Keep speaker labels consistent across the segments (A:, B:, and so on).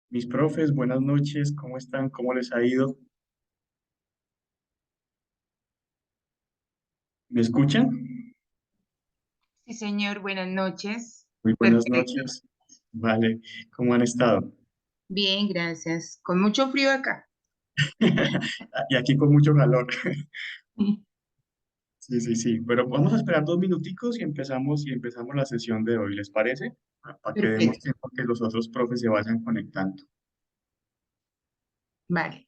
A: Mis profes, buenas noches, ¿cómo están? ¿Cómo les ha ido? ¿Me escuchan?
B: Sí, señor, buenas noches.
A: Muy buenas
B: Perfecto.
A: noches. Vale, ¿cómo han estado?
B: Bien, gracias. Con mucho frío acá.
A: Y aquí con mucho calor. Sí, sí, sí, pero vamos a esperar 2 minuticos y empezamos la sesión de hoy, ¿les parece? Para que demos
B: Perfecto.
A: tiempo a que los otros profes se vayan conectando.
B: Vale.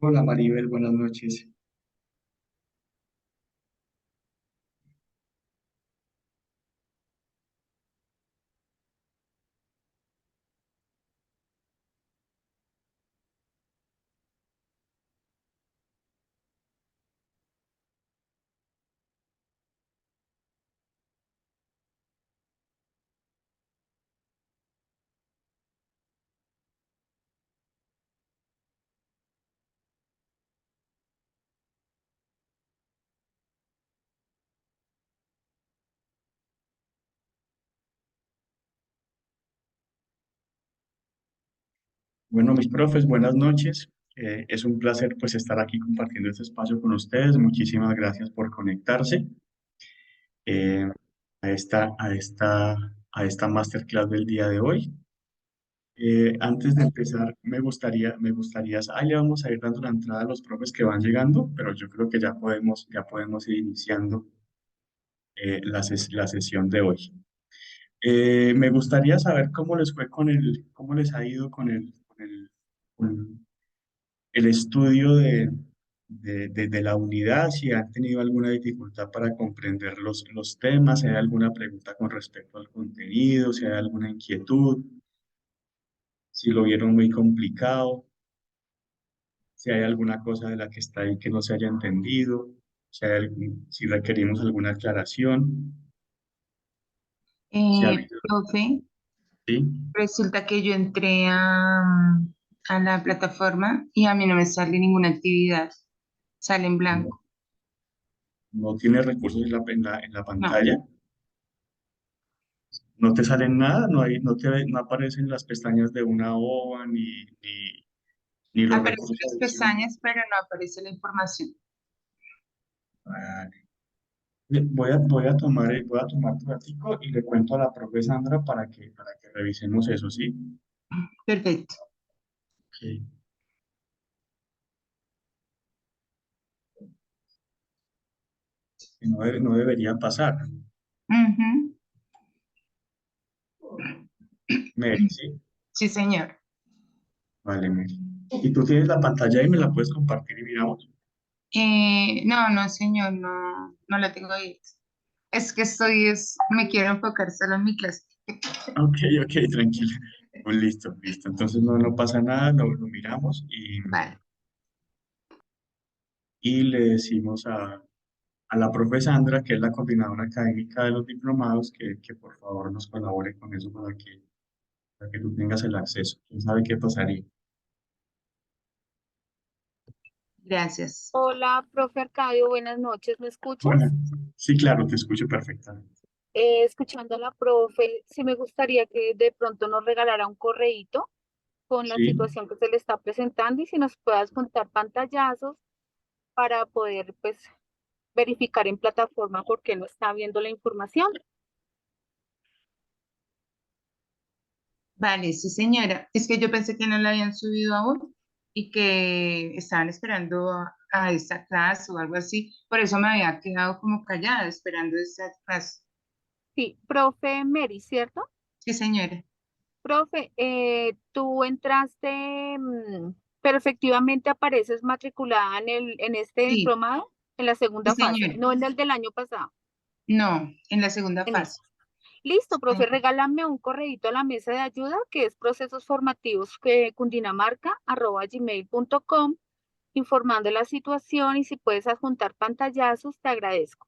A: Hola Maribel, buenas noches. Bueno, mis profes, buenas noches. Es un placer pues estar aquí compartiendo este espacio con ustedes. Muchísimas gracias por conectarse. eh, a esta masterclass del día de hoy. Antes de empezar, ahí le vamos a ir dando la entrada a los profes que van llegando, pero yo creo que ya podemos ir iniciando la sesión de hoy. Me gustaría saber cómo les fue cómo les ha ido con el estudio de la unidad, si han tenido alguna dificultad para comprender los temas, si hay alguna pregunta con respecto al contenido, si hay alguna inquietud, si lo vieron muy complicado, si hay alguna cosa de la que está ahí que no se haya entendido, si requerimos alguna aclaración, si ha habido,
B: Profe,
A: ¿sí?
B: resulta que yo entré a la plataforma y a mí no me sale ninguna actividad. Sale en
A: No,
B: blanco.
A: no tienes recursos en la
B: No,
A: pantalla, no te salen nada, no aparecen las pestañas de una OVA ni los
B: aparecen
A: recursos
B: las
A: adicionales.
B: pestañas, pero no aparece la información.
A: Vale. Voy a tomar tu ratico y le cuento a la profe Sandra para que revisemos eso, ¿sí?
B: Perfecto.
A: Ok. Que no debería pasar.
B: Ujú.
A: Mary, ¿sí?
B: Sí, señor.
A: Vale, Mary. ¿Y tú tienes la pantalla y me la puedes compartir y miramos?
B: No, no, señor, no, no la tengo ahí. Es que me quiero enfocar solo en mi clase.
A: Ok, ok, tranquila. Pues listo, listo. Entonces no pasa nada, lo miramos
B: Vale.
A: y le decimos a la profe Sandra, que es la coordinadora académica de los diplomados, que por favor nos colabore con eso para que tú tengas el acceso. ¿Quién sabe qué pasaría?
B: Gracias.
C: Hola, profe Arcadio, buenas noches, ¿me
A: Bueno,
C: escuchas?
A: sí, claro, te escucho perfectamente.
C: Escuchando a la profe, sí me gustaría que de pronto nos regalara un correíto con la
A: Sí,
C: situación que se le está presentando y si nos puedas contar pantallazos para poder pues verificar en plataforma por qué no está viendo la información.
B: Vale, sí, señora. Es que yo pensé que no la habían subido aún y que estaban esperando a esta clase o algo así. Por eso me había quedado como callada esperando esta clase.
C: Sí, profe Mary, ¿cierto?
B: Sí, señora.
C: Profe, tú entraste, pero efectivamente apareces matriculada en este
B: Sí,
C: diplomado en la
B: sí,
C: segunda fase,
B: señora.
C: no en el del año pasado.
B: No, en la segunda
C: En
B: fase.
C: este. Listo, profe,
B: Sí.
C: regálame un correíto a la mesa de ayuda que es procesos formativos cundinamarca@gmail.com informando la situación y si puedes adjuntar pantallazos, te agradezco.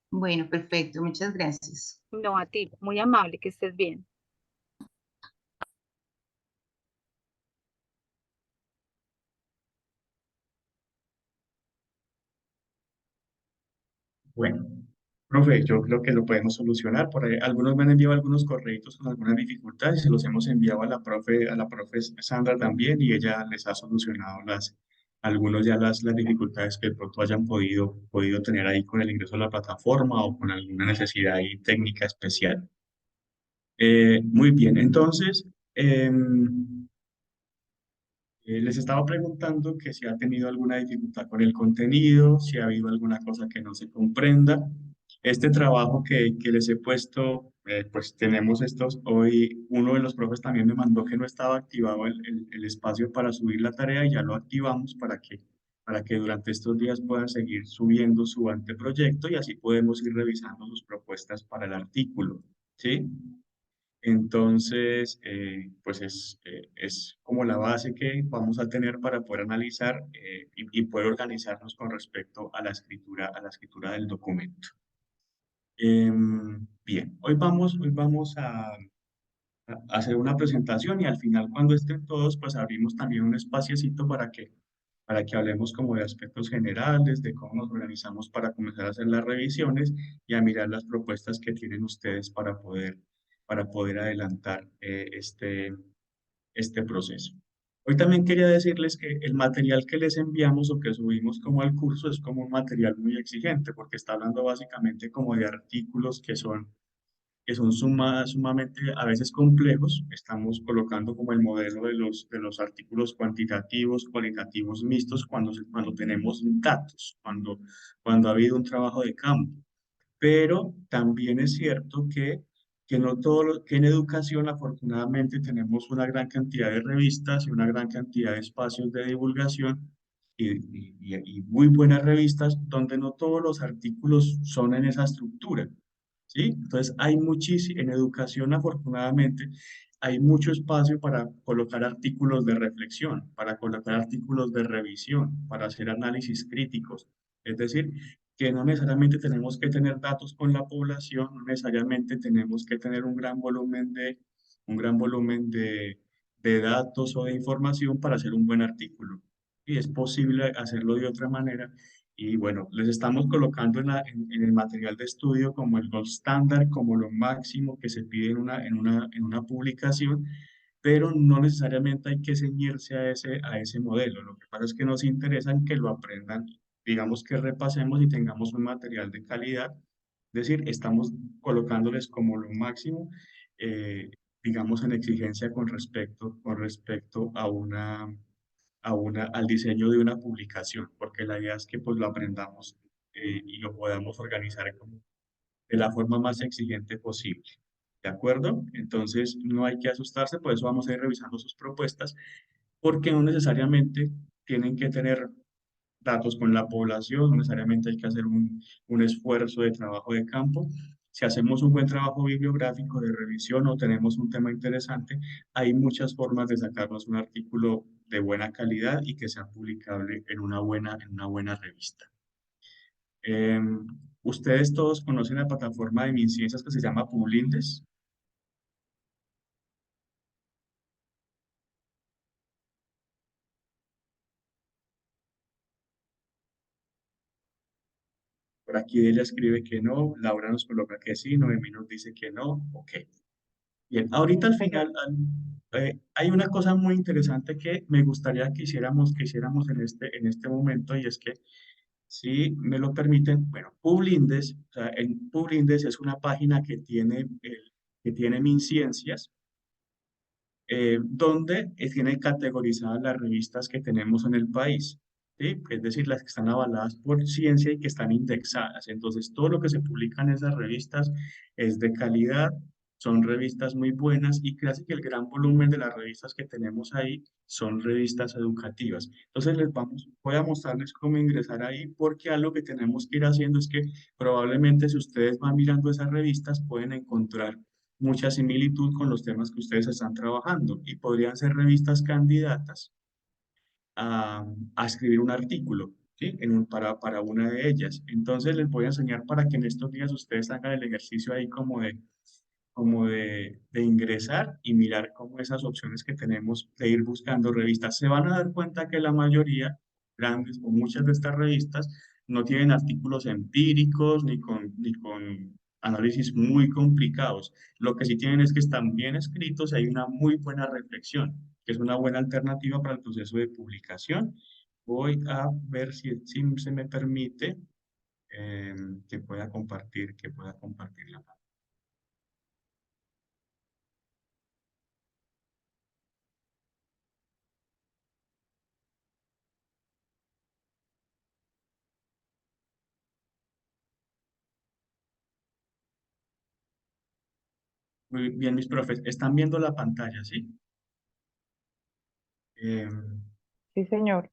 B: Bueno, perfecto. Muchas gracias.
C: No a ti, muy amable, que estés bien.
A: bueno. Profe, yo creo que lo podemos solucionar. Por ahí, algunos me han enviado algunos correitos con algunas dificultades y se los hemos enviado a la profe Sandra también y ella les ha solucionado algunos ya las dificultades que de pronto hayan podido tener ahí con el ingreso a la plataforma o con alguna necesidad ahí técnica especial. Muy bien, entonces, les estaba preguntando que si ha tenido alguna dificultad con el contenido, si ha habido alguna cosa que no se comprenda. Este trabajo que les he puesto, pues tenemos estos. Hoy uno de los profes también me mandó que no estaba activado el espacio para subir la tarea y ya lo activamos para que durante estos días puedan seguir subiendo su anteproyecto y así podemos ir revisando sus propuestas para el artículo. ¿Sí? Entonces, pues es como la base que vamos a tener para poder analizar y poder organizarnos con respecto a la escritura del documento. Bien, hoy vamos a hacer una presentación y al final, cuando estén todos, pues abrimos también un espaciecito para que hablemos como de aspectos generales, de cómo nos organizamos para comenzar a hacer las revisiones y a mirar las propuestas que tienen ustedes para poder adelantar este proceso. Hoy también quería decirles que el material que les enviamos o que subimos como al curso es como un material muy exigente porque está hablando básicamente como de artículos que son sumamente a veces complejos. Estamos colocando como el modelo de los artículos cuantitativos, cualitativos mixtos cuando tenemos datos, cuando ha habido un trabajo de campo. Pero también es cierto que no todo que en educación afortunadamente tenemos una gran cantidad de revistas y una gran cantidad de espacios de divulgación y muy buenas revistas donde no todos los artículos son en esa estructura. ¿Sí? Entonces, hay muchísimo, en educación afortunadamente, hay mucho espacio para colocar artículos de reflexión, para colocar artículos de revisión, para hacer análisis críticos. Es decir, que no necesariamente tenemos que tener datos con la población, no necesariamente tenemos que tener un gran volumen de datos o de información para hacer un buen artículo. Y es posible hacerlo de otra manera y bueno, les estamos colocando en el material de estudio como el gold standard, como lo máximo que se pide en una publicación, pero no necesariamente hay que ceñirse a ese modelo. Lo que pasa es que nos interesa en que lo aprendan, digamos que repasemos y tengamos un material de calidad. Es decir, estamos colocándoles como lo máximo, eh, digamos, en exigencia con respecto al diseño de una publicación, porque la idea es que pues lo aprendamos y lo podamos organizar como de la forma más exigente posible. ¿De acuerdo? Entonces no hay que asustarse, por eso vamos a ir revisando sus propuestas, porque no necesariamente tienen que tener datos con la población, no necesariamente hay que hacer un esfuerzo de trabajo de campo. Si hacemos un buen trabajo bibliográfico de revisión o tenemos un tema interesante, hay muchas formas de sacarnos un artículo de buena calidad y que sea publicable en una buena revista. Ustedes todos conocen la plataforma de MinCiencias que se llama Publintes. Por aquí ella escribe que no, Laura nos coloca que sí, Noemí nos dice que no, ok. Bien, ahorita al
C: Pero
A: final, Hay una cosa muy interesante que me gustaría que hiciéramos en este momento y es que, si me lo permiten, bueno, Publindes, o sea, en Publindes es una página que tiene MinCiencias, donde tiene categorizadas las revistas que tenemos en el país, ¿sí? Es decir, las que están avaladas por ciencia y que están indexadas. Entonces, todo lo que se publica en esas revistas es de calidad, son revistas muy buenas y casi que el gran volumen de las revistas que tenemos ahí son revistas educativas. Entonces, voy a mostrarles cómo ingresar ahí porque algo que tenemos que ir haciendo es que probablemente si ustedes van mirando esas revistas pueden encontrar mucha similitud con los temas que ustedes están trabajando y podrían ser revistas candidatas a, a escribir un artículo, ¿sí? Para una de ellas. Entonces les voy a enseñar para que en estos días ustedes hagan el ejercicio ahí de ingresar y mirar cómo esas opciones que tenemos de ir buscando revistas. Se van a dar cuenta que la mayoría, grandes o muchas de estas revistas, no tienen artículos empíricos ni con análisis muy complicados. Lo que sí tienen es que están bien escritos y hay una muy buena reflexión, que es una buena alternativa para el proceso de publicación. Voy a ver si se me permite que pueda compartir la pantalla. Muy bien, mis profes, ¿están viendo la pantalla, sí? Eh,
D: Sí, señor.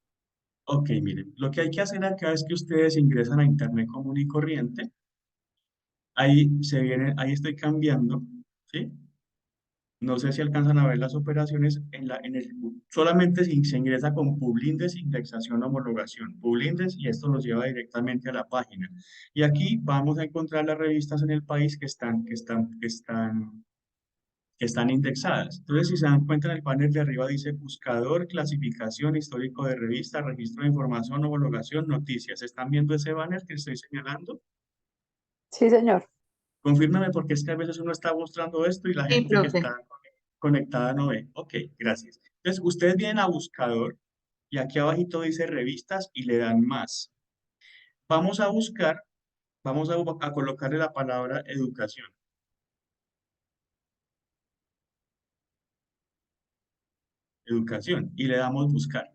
A: ok, miren, lo que hay que hacer acá es que ustedes ingresan a Internet común y corriente. Ahí estoy cambiando, ¿sí? No sé si alcanzan a ver las operaciones solamente si se ingresa con Publindes, indexación, homologación, Publindes, y esto los lleva directamente a la página. Y aquí vamos a encontrar las revistas en el país que están indexadas. Entonces, si se dan cuenta, en el panel de arriba dice buscador, clasificación, histórico de revista, registro de información, homologación, noticias. ¿Están viendo ese banner que estoy señalando?
D: Sí, señor.
A: Confírmame porque es que a veces uno está mostrando esto y la
B: Sí,
A: gente que
B: profe.
A: está conectada no ve. Ok, gracias. Entonces, ustedes vienen a buscador y aquí abajito dice revistas y le dan más. Vamos a buscar, a colocarle la palabra educación. Educación y le damos buscar.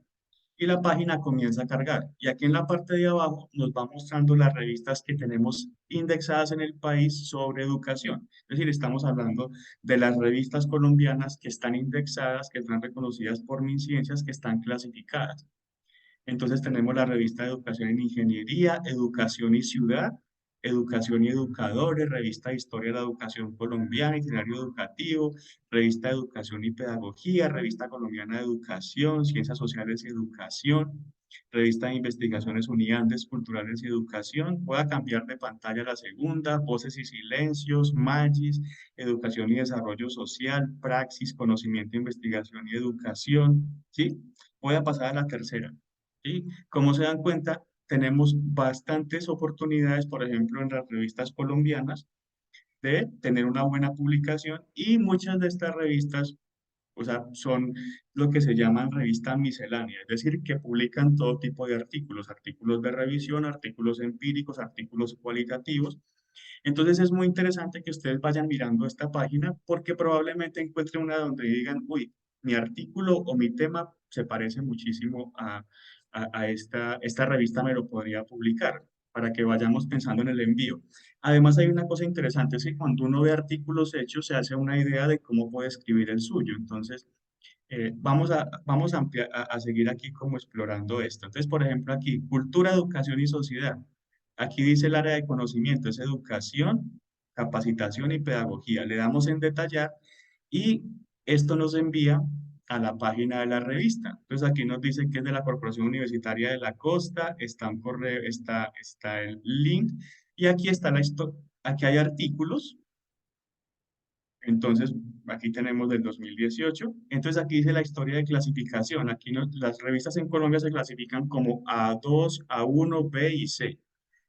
A: Y la página comienza a cargar. Y aquí en la parte de abajo nos va mostrando las revistas que tenemos indexadas en el país sobre educación. Es decir, estamos hablando de las revistas colombianas que están indexadas, que están reconocidas por MinCiencias, que están clasificadas. Entonces tenemos la revista de Educación en Ingeniería, Educación y Ciudad, Educación y Educadores, revista de Historia de la Educación Colombiana, Itinerario Educativo, revista de Educación y Pedagogía, revista colombiana de Educación, Ciencias Sociales y Educación, revista de Investigaciones Uniandes, Culturales y Educación. Voy a cambiar de pantalla a la segunda, Voces y Silencios, Magis, Educación y Desarrollo Social, Praxis, Conocimiento, Investigación y Educación, ¿sí? Voy a pasar a la tercera. ¿Sí? Como se dan cuenta, tenemos bastantes oportunidades, por ejemplo, en las revistas colombianas, de tener una buena publicación y muchas de estas revistas, o sea, son lo que se llaman revistas misceláneas, es decir, que publican todo tipo de artículos, artículos de revisión, artículos empíricos, artículos cualitativos. Entonces es muy interesante que ustedes vayan mirando esta página porque probablemente encuentren una donde digan, uy, mi artículo o mi tema se parece muchísimo esta revista me lo podría publicar para que vayamos pensando en el envío. Además hay una cosa interesante, es que cuando uno ve artículos hechos se hace una idea de cómo puede escribir el suyo. Entonces, vamos a seguir aquí como explorando esto. Entonces, por ejemplo, aquí, cultura, educación y sociedad. Aquí dice el área de conocimiento, es educación, capacitación y pedagogía. Le damos en detallar y esto nos envía a la página de la revista. Entonces, aquí nos dice que es de la Corporación Universitaria de la Costa, está, un correo, está el link y aquí está aquí hay artículos. Entonces, aquí tenemos del 2018. Entonces, aquí dice la historia de clasificación. Aquí las revistas en Colombia se clasifican como A2, A1, B y C.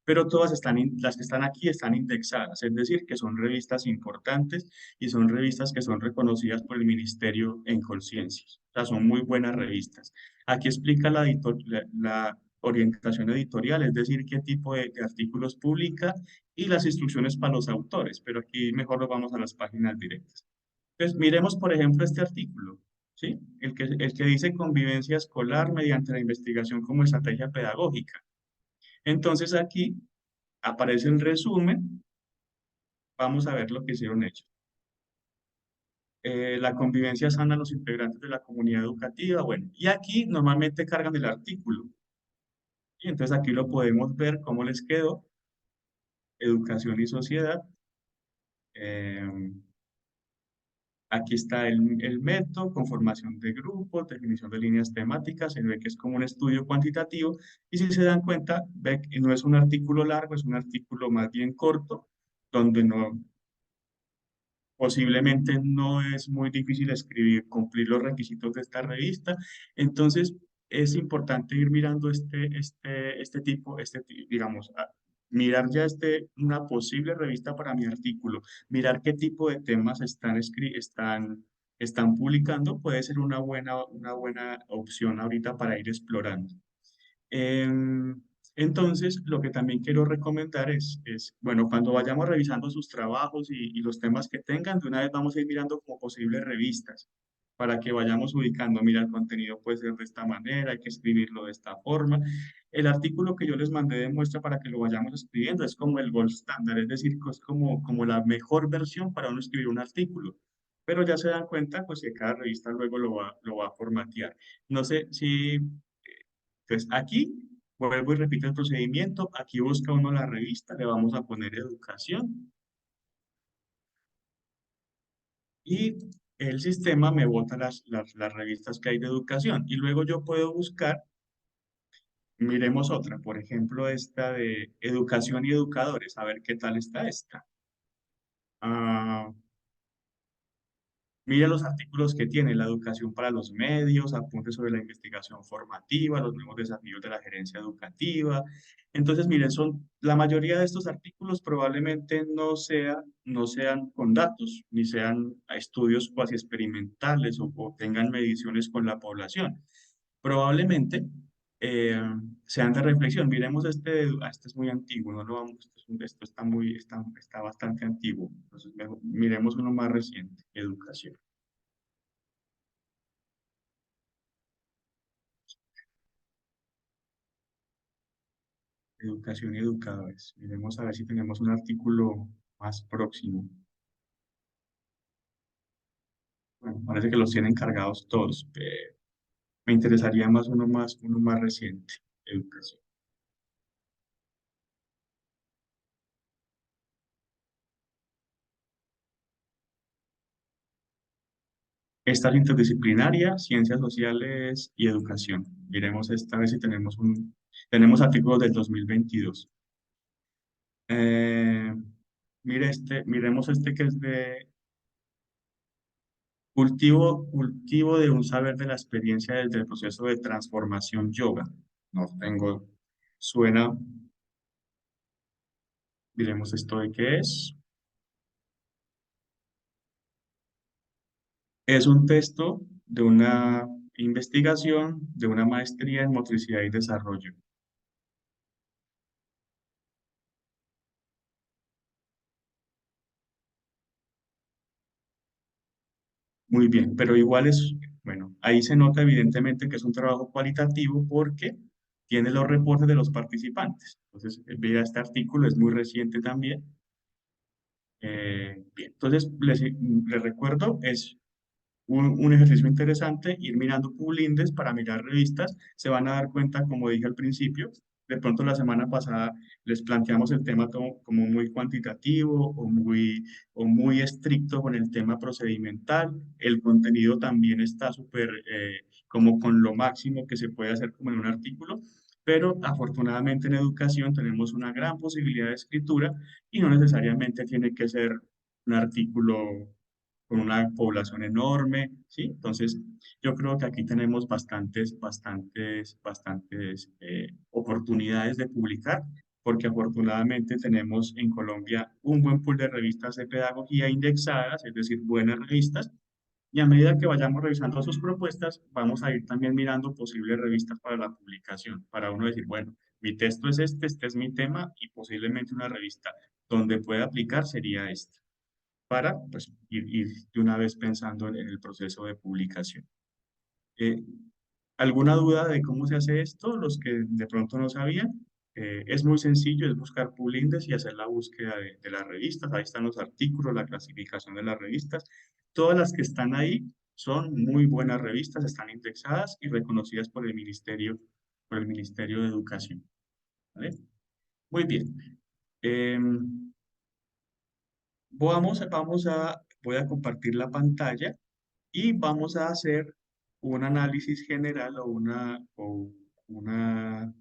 A: pero todas las que están aquí están indexadas, es decir, que son revistas importantes y son revistas que son reconocidas por el Ministerio en Conciencias. O sea, son muy buenas revistas. Aquí explica la orientación editorial, es decir, qué tipo de artículos publica y las instrucciones para los autores, pero aquí mejor nos vamos a las páginas directas. Entonces, miremos, por ejemplo, este artículo, ¿sí? El que dice convivencia escolar mediante la investigación como estrategia pedagógica. Entonces, aquí aparece el resumen. Vamos a ver lo que hicieron ellos. La convivencia sana a los integrantes de la comunidad educativa. Bueno, y aquí normalmente cargan el artículo. Y entonces aquí lo podemos ver cómo les quedó. Educación y sociedad. Eh, Aquí está el método, conformación de grupos, definición de líneas temáticas, se ve que es como un estudio cuantitativo y si se dan cuenta, ve que no es un artículo largo, es un artículo más bien corto, donde posiblemente no es muy difícil escribir, cumplir los requisitos de esta revista. Entonces, es importante ir mirando digamos, mirar ya una posible revista para mi artículo, mirar qué tipo de temas están publicando, puede ser una buena opción ahorita para ir explorando. Em, entonces, lo que también quiero recomendar bueno, cuando vayamos revisando sus trabajos y los temas que tengan, de una vez vamos a ir mirando como posibles revistas para que vayamos ubicando, mira, el contenido puede ser de esta manera, hay que escribirlo de esta forma. El artículo que yo les mandé de muestra para que lo vayamos escribiendo es como el gold standard, es decir, es como la mejor versión para uno escribir un artículo. Pero ya se dan cuenta, pues que cada revista luego lo va a formatear. No sé si entonces, aquí vuelvo y repito el procedimiento. Aquí busca uno la revista, le vamos a poner educación y el sistema me bota las revistas que hay de educación. Y luego yo puedo buscar, miremos otra, por ejemplo, esta de educación y educadores, a ver qué tal está esta. Ah, Mira los artículos que tiene, la educación para los medios, apuntes sobre la investigación formativa, los nuevos desafíos de la gerencia educativa. Entonces, miren, la mayoría de estos artículos probablemente no sean con datos, ni sean estudios cuasi experimentales o tengan mediciones con la población. Probablemente eh, sean de reflexión. Miremos este es muy antiguo, no lo vamos, esto está bastante antiguo. Entonces, miremos uno más reciente, educación. Educación y educadores. Miremos a ver si tenemos un artículo más próximo. Bueno, parece que los tienen cargados todos. Me interesaría más uno más reciente. Educación. Esta es interdisciplinaria, ciencias sociales y educación. Miremos esta, a ver si tenemos artículos del 2022. Eh, miremos este que es de cultivo de un saber de la experiencia desde el proceso de transformación yoga. No tengo, suena, miremos esto de qué es. Es un texto de una investigación de una maestría en motricidad y desarrollo. Muy bien, pero igual bueno, ahí se nota evidentemente que es un trabajo cualitativo porque tiene los reportes de los participantes. Entonces, mira, este artículo es muy reciente también. Bien, entonces les recuerdo, es un ejercicio interesante, ir mirando Publindes para mirar revistas, se van a dar cuenta, como dije al principio, de pronto la semana pasada les planteamos el tema como muy cuantitativo o muy estricto con el tema procedimental, el contenido también está súper como con lo máximo que se puede hacer como en un artículo, pero afortunadamente en educación tenemos una gran posibilidad de escritura y no necesariamente tiene que ser un artículo con una población enorme, ¿sí? Entonces, yo creo que aquí tenemos bastantes oportunidades de publicar porque afortunadamente tenemos en Colombia un buen pool de revistas de pedagogía indexadas, es decir, buenas revistas, y a medida que vayamos revisando sus propuestas, vamos a ir también mirando posibles revistas para la publicación, para uno decir, bueno, mi texto es este es mi tema, y posiblemente una revista donde pueda aplicar sería esta, para pues, ir de una vez pensando en el proceso de publicación. Eh, ¿Alguna duda de cómo se hace esto? Los que de pronto no sabían. Es muy sencillo, es buscar Pulindes y hacer la búsqueda de las revistas. Ahí están los artículos, la clasificación de las revistas. Todas las que están ahí son muy buenas revistas, están indexadas y reconocidas por el Ministerio de Educación. ¿Vale? Muy bien. Em, voy a compartir la pantalla y vamos a hacer un análisis general una, una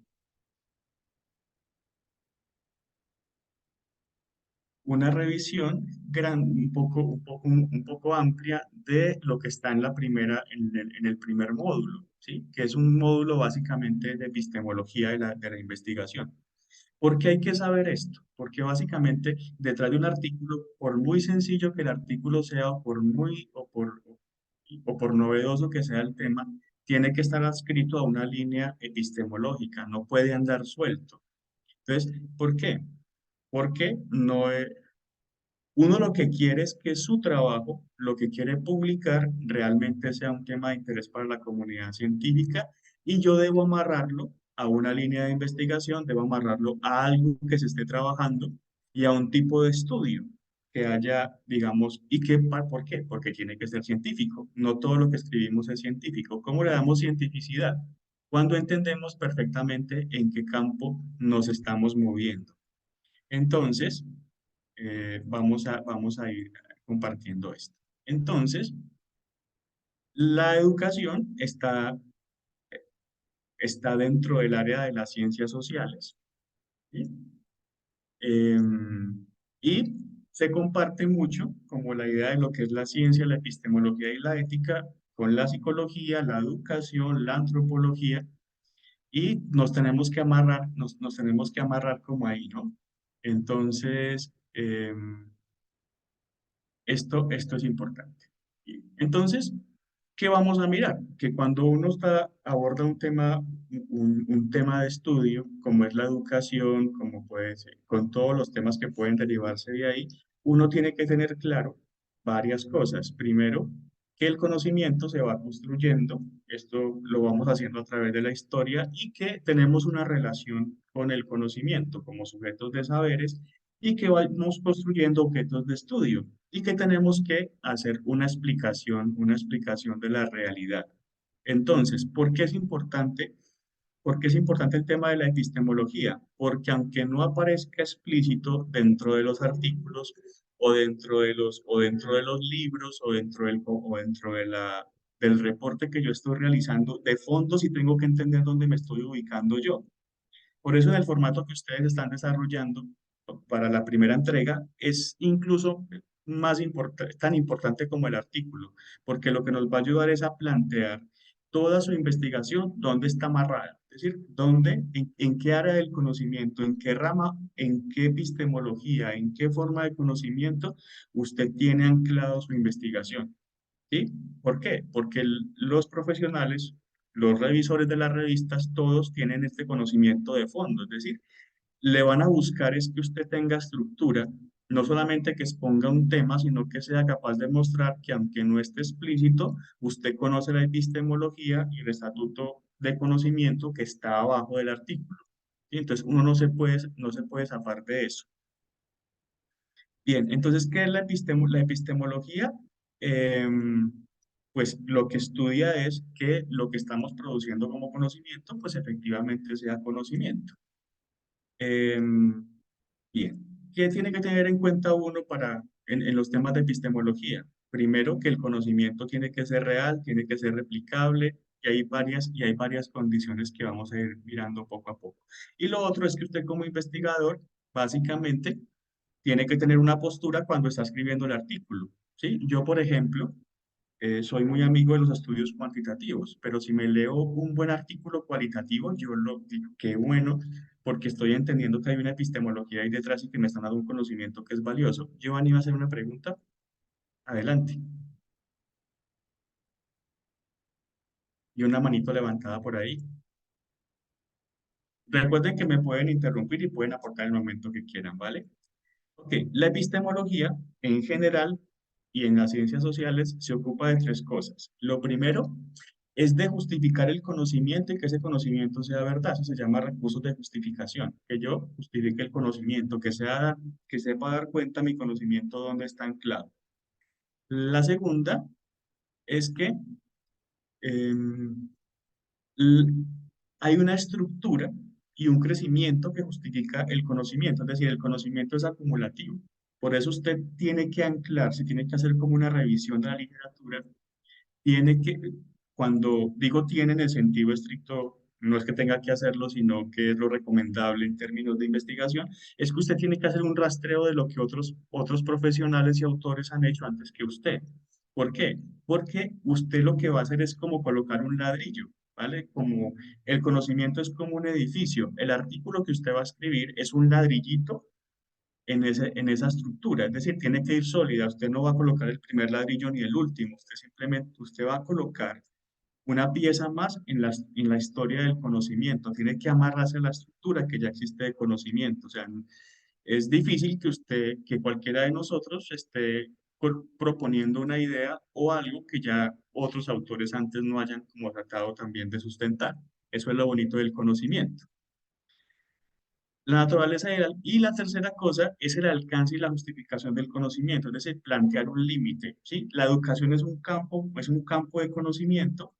A: revisión un poco amplia de lo que está en en el primer módulo, ¿sí? Que es un módulo básicamente de epistemología de la investigación. ¿Por qué hay que saber esto? Porque básicamente detrás de un artículo, por muy sencillo que el artículo sea o por novedoso que sea el tema, tiene que estar adscrito a una línea epistemológica, no puede andar suelto. Entonces, ¿por qué? Porque uno lo que quiere es que su trabajo, lo que quiere publicar, realmente sea un tema de interés para la comunidad científica y yo debo amarrarlo a una línea de investigación, debo amarrarlo a algo que se esté trabajando y a un tipo de estudio que haya, digamos, ¿por qué? Porque tiene que ser científico. No todo lo que escribimos es científico. ¿Cómo le damos cientificidad? Cuando entendemos perfectamente en qué campo nos estamos moviendo. Entonces, vamos a ir compartiendo esto. Entonces, la educación está dentro del área de las ciencias sociales, ¿sí? Y se comparte mucho como la idea de lo que es la ciencia, la epistemología y la ética con la psicología, la educación, la antropología, y nos tenemos que amarrar como ahí, ¿no? Entonces, esto es importante. Entonces, ¿qué vamos a mirar? Que cuando aborda un tema de estudio, como es la educación, como puede ser, con todos los temas que pueden derivarse de ahí, uno tiene que tener claro varias cosas. Primero, que el conocimiento se va construyendo, esto lo vamos haciendo a través de la historia, y que tenemos una relación con el conocimiento como sujetos de saberes y que vamos construyendo objetos de estudio y que tenemos que hacer una explicación de la realidad. Entonces, ¿por qué es importante? ¿Por qué es importante el tema de la epistemología? Porque aunque no aparezca explícito dentro de los artículos o dentro de los libros o dentro del reporte que yo estoy realizando, de fondo sí tengo que entender dónde me estoy ubicando yo. Por eso en el formato que ustedes están desarrollando para la primera entrega es incluso tan importante como el artículo, porque lo que nos va a ayudar es a plantear toda su investigación, dónde está amarrada, es decir, en qué área del conocimiento, en qué rama, en qué epistemología, en qué forma de conocimiento usted tiene anclado su investigación. ¿Sí? ¿Por qué? Porque los profesionales, los revisores de las revistas, todos tienen este conocimiento de fondo, es decir, le van a buscar es que usted tenga estructura, no solamente que exponga un tema, sino que sea capaz de mostrar que aunque no esté explícito, usted conoce la epistemología y el estatuto de conocimiento que está abajo del artículo. ¿Sí? Entonces, uno no se puede zafar de eso. Bien, entonces, ¿qué es la epistemología? Em, pues lo que estudia es que lo que estamos produciendo como conocimiento, pues efectivamente sea conocimiento. Em, Bien, ¿qué tiene que tener en cuenta uno en los temas de epistemología? Primero, que el conocimiento tiene que ser real, tiene que ser replicable, y hay varias condiciones que vamos a ir mirando poco a poco. Y lo otro es que usted como investigador, básicamente, tiene que tener una postura cuando está escribiendo el artículo, ¿sí? Yo, por ejemplo, Soy muy amigo de los estudios cuantitativos, pero si me leo un buen artículo cualitativo, yo lo digo, qué bueno, porque estoy entendiendo que hay una epistemología ahí detrás y que me están dando un conocimiento que es valioso. Giovanni va a hacer una pregunta. Adelante. Y una manito levantada por ahí. Recuerden que me pueden interrumpir y pueden aportar en el momento que quieran, ¿vale? Ok, la epistemología en general y en las ciencias sociales se ocupa de tres cosas. Lo primero es de justificar el conocimiento y que ese conocimiento sea verdad. Eso se llama recursos de justificación. Que yo justifique el conocimiento, que sepa dar cuenta mi conocimiento dónde está anclado. La segunda es que em, l- hay una estructura y un crecimiento que justifica el conocimiento, es decir, el conocimiento es acumulativo. Por eso usted tiene que anclarse, tiene que hacer como una revisión de la literatura, tiene que, cuando digo tiene en el sentido estricto, no es que tenga que hacerlo, sino que es lo recomendable en términos de investigación, es que usted tiene que hacer un rastreo de lo que otros profesionales y autores han hecho antes que usted. ¿Por qué? Porque usted lo que va a hacer es como colocar un ladrillo, ¿vale? Como el conocimiento es como un edificio, el artículo que usted va a escribir es un ladrillito en esa estructura, es decir, tiene que ir sólida, usted no va a colocar el primer ladrillo ni el último, usted simplemente, usted va a colocar una pieza más en la historia del conocimiento, tiene que amarrarse a la estructura que ya existe de conocimiento, o sea, es difícil que usted, que cualquiera de nosotros esté proponiendo una idea o algo que ya otros autores antes no hayan como tratado también de sustentar. Eso es lo bonito del conocimiento. La naturaleza y la tercera cosa es el alcance y la justificación del conocimiento, es decir, plantear un límite, ¿sí? La educación es un campo de conocimiento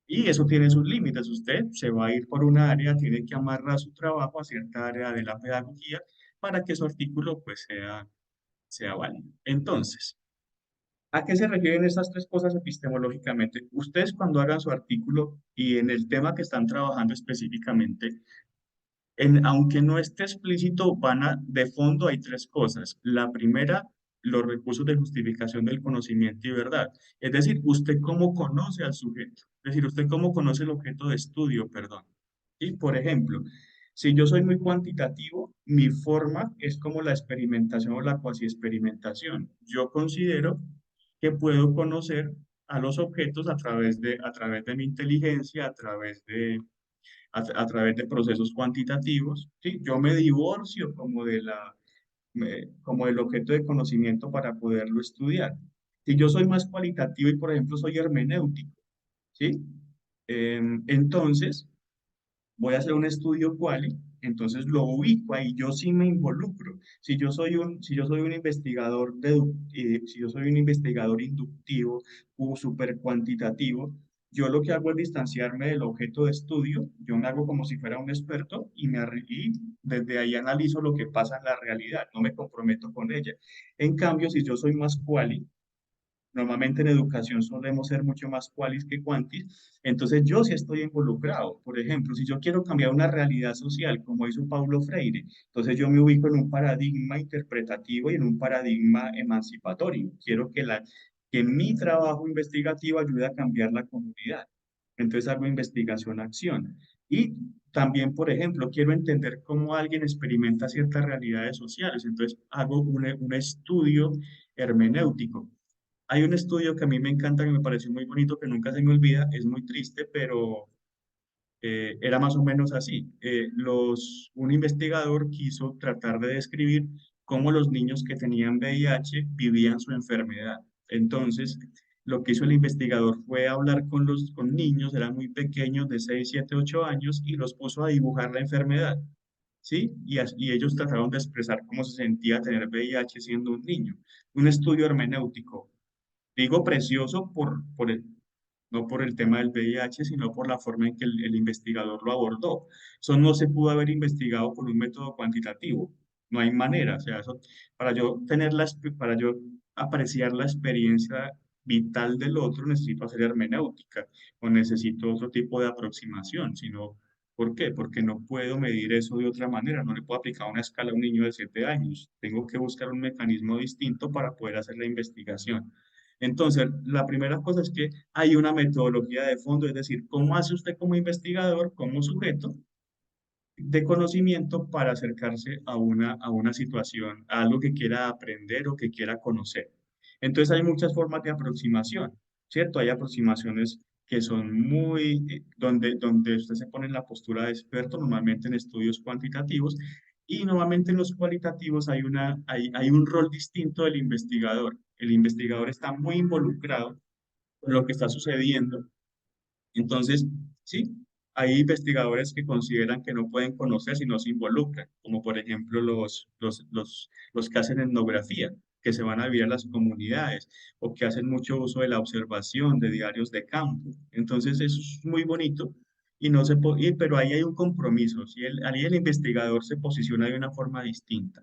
A: y eso tiene sus límites. Usted se va a ir por una área, tiene que amarrar su trabajo a cierta área de la pedagogía para que su artículo pues sea válido. Entonces, ¿a qué se refieren estas tres cosas epistemológicamente? Ustedes cuando hagan su artículo y en el tema que están trabajando específicamente, aunque no esté explícito, de fondo hay tres cosas. La primera, los recursos de justificación del conocimiento y verdad. Es decir, usted cómo conoce al sujeto. Es decir, usted cómo conoce el objeto de estudio, perdón. Y, por ejemplo, si yo soy muy cuantitativo, mi forma es como la experimentación o la cuasi experimentación. Yo considero que puedo conocer a los objetos a través de mi inteligencia, a través de procesos cuantitativos, ¿sí? Yo me divorcio como del objeto de conocimiento para poderlo estudiar. Si yo soy más cualitativo y, por ejemplo, soy hermenéutico, ¿sí? Entonces, voy a hacer un estudio quali, entonces lo ubico ahí, yo sí me involucro. Si yo soy un investigador si yo soy un investigador inductivo o súper cuantitativo, yo lo que hago es distanciarme del objeto de estudio, yo me hago como si fuera un experto y desde ahí analizo lo que pasa en la realidad, no me comprometo con ella. En cambio, si yo soy más quali, normalmente en educación solemos ser mucho más cualis que cuantis, entonces yo sí estoy involucrado. Por ejemplo, si yo quiero cambiar una realidad social, como hizo Paulo Freire, entonces yo me ubico en un paradigma interpretativo y en un paradigma emancipatorio. Quiero que mi trabajo investigativo ayude a cambiar la comunidad. Entonces hago investigación-acción. Y también, por ejemplo, quiero entender cómo alguien experimenta ciertas realidades sociales. Entonces hago un estudio hermenéutico. Hay un estudio que a mí me encanta, que me pareció muy bonito, que nunca se me olvida, es muy triste, pero era más o menos así. Un investigador quiso tratar de describir cómo los niños que tenían VIH vivían su enfermedad. Entonces, lo que hizo el investigador fue hablar con niños, eran muy pequeños, de 6 7 8 años, y los puso a dibujar la enfermedad. ¿Sí? Y ellos trataron de expresar cómo se sentía tener VIH siendo un niño. Un estudio hermenéutico. Digo precioso no por el tema del VIH, sino por la forma en que el investigador lo abordó. Eso no se pudo haber investigado con un método cuantitativo. No hay manera. O sea, eso, para yo apreciar la experiencia vital del otro, necesito hacer hermenéutica o necesito otro tipo de aproximación, sino, ¿por qué? Porque no puedo medir eso de otra manera, no le puedo aplicar una escala a un niño de 7 años, tengo que buscar un mecanismo distinto para poder hacer la investigación. Entonces, la primera cosa es que hay una metodología de fondo, es decir, cómo hace usted como investigador, como sujeto de conocimiento para acercarse a una situación, a algo que quiera aprender o que quiera conocer. Entonces hay muchas formas de aproximación, ¿cierto? Hay aproximaciones que son muy, donde usted se pone en la postura de experto, normalmente en estudios cuantitativos, y normalmente en los cualitativos hay un rol distinto del investigador. El investigador está muy involucrado con lo que está sucediendo, entonces, sí, hay investigadores que consideran que no pueden conocer si no se involucran, como por ejemplo los que hacen etnografía, que se van a vivir a las comunidades o que hacen mucho uso de la observación de diarios de campo. Entonces, eso es muy bonito y no se puede, pero ahí hay un compromiso, si ahí el investigador se posiciona de una forma distinta.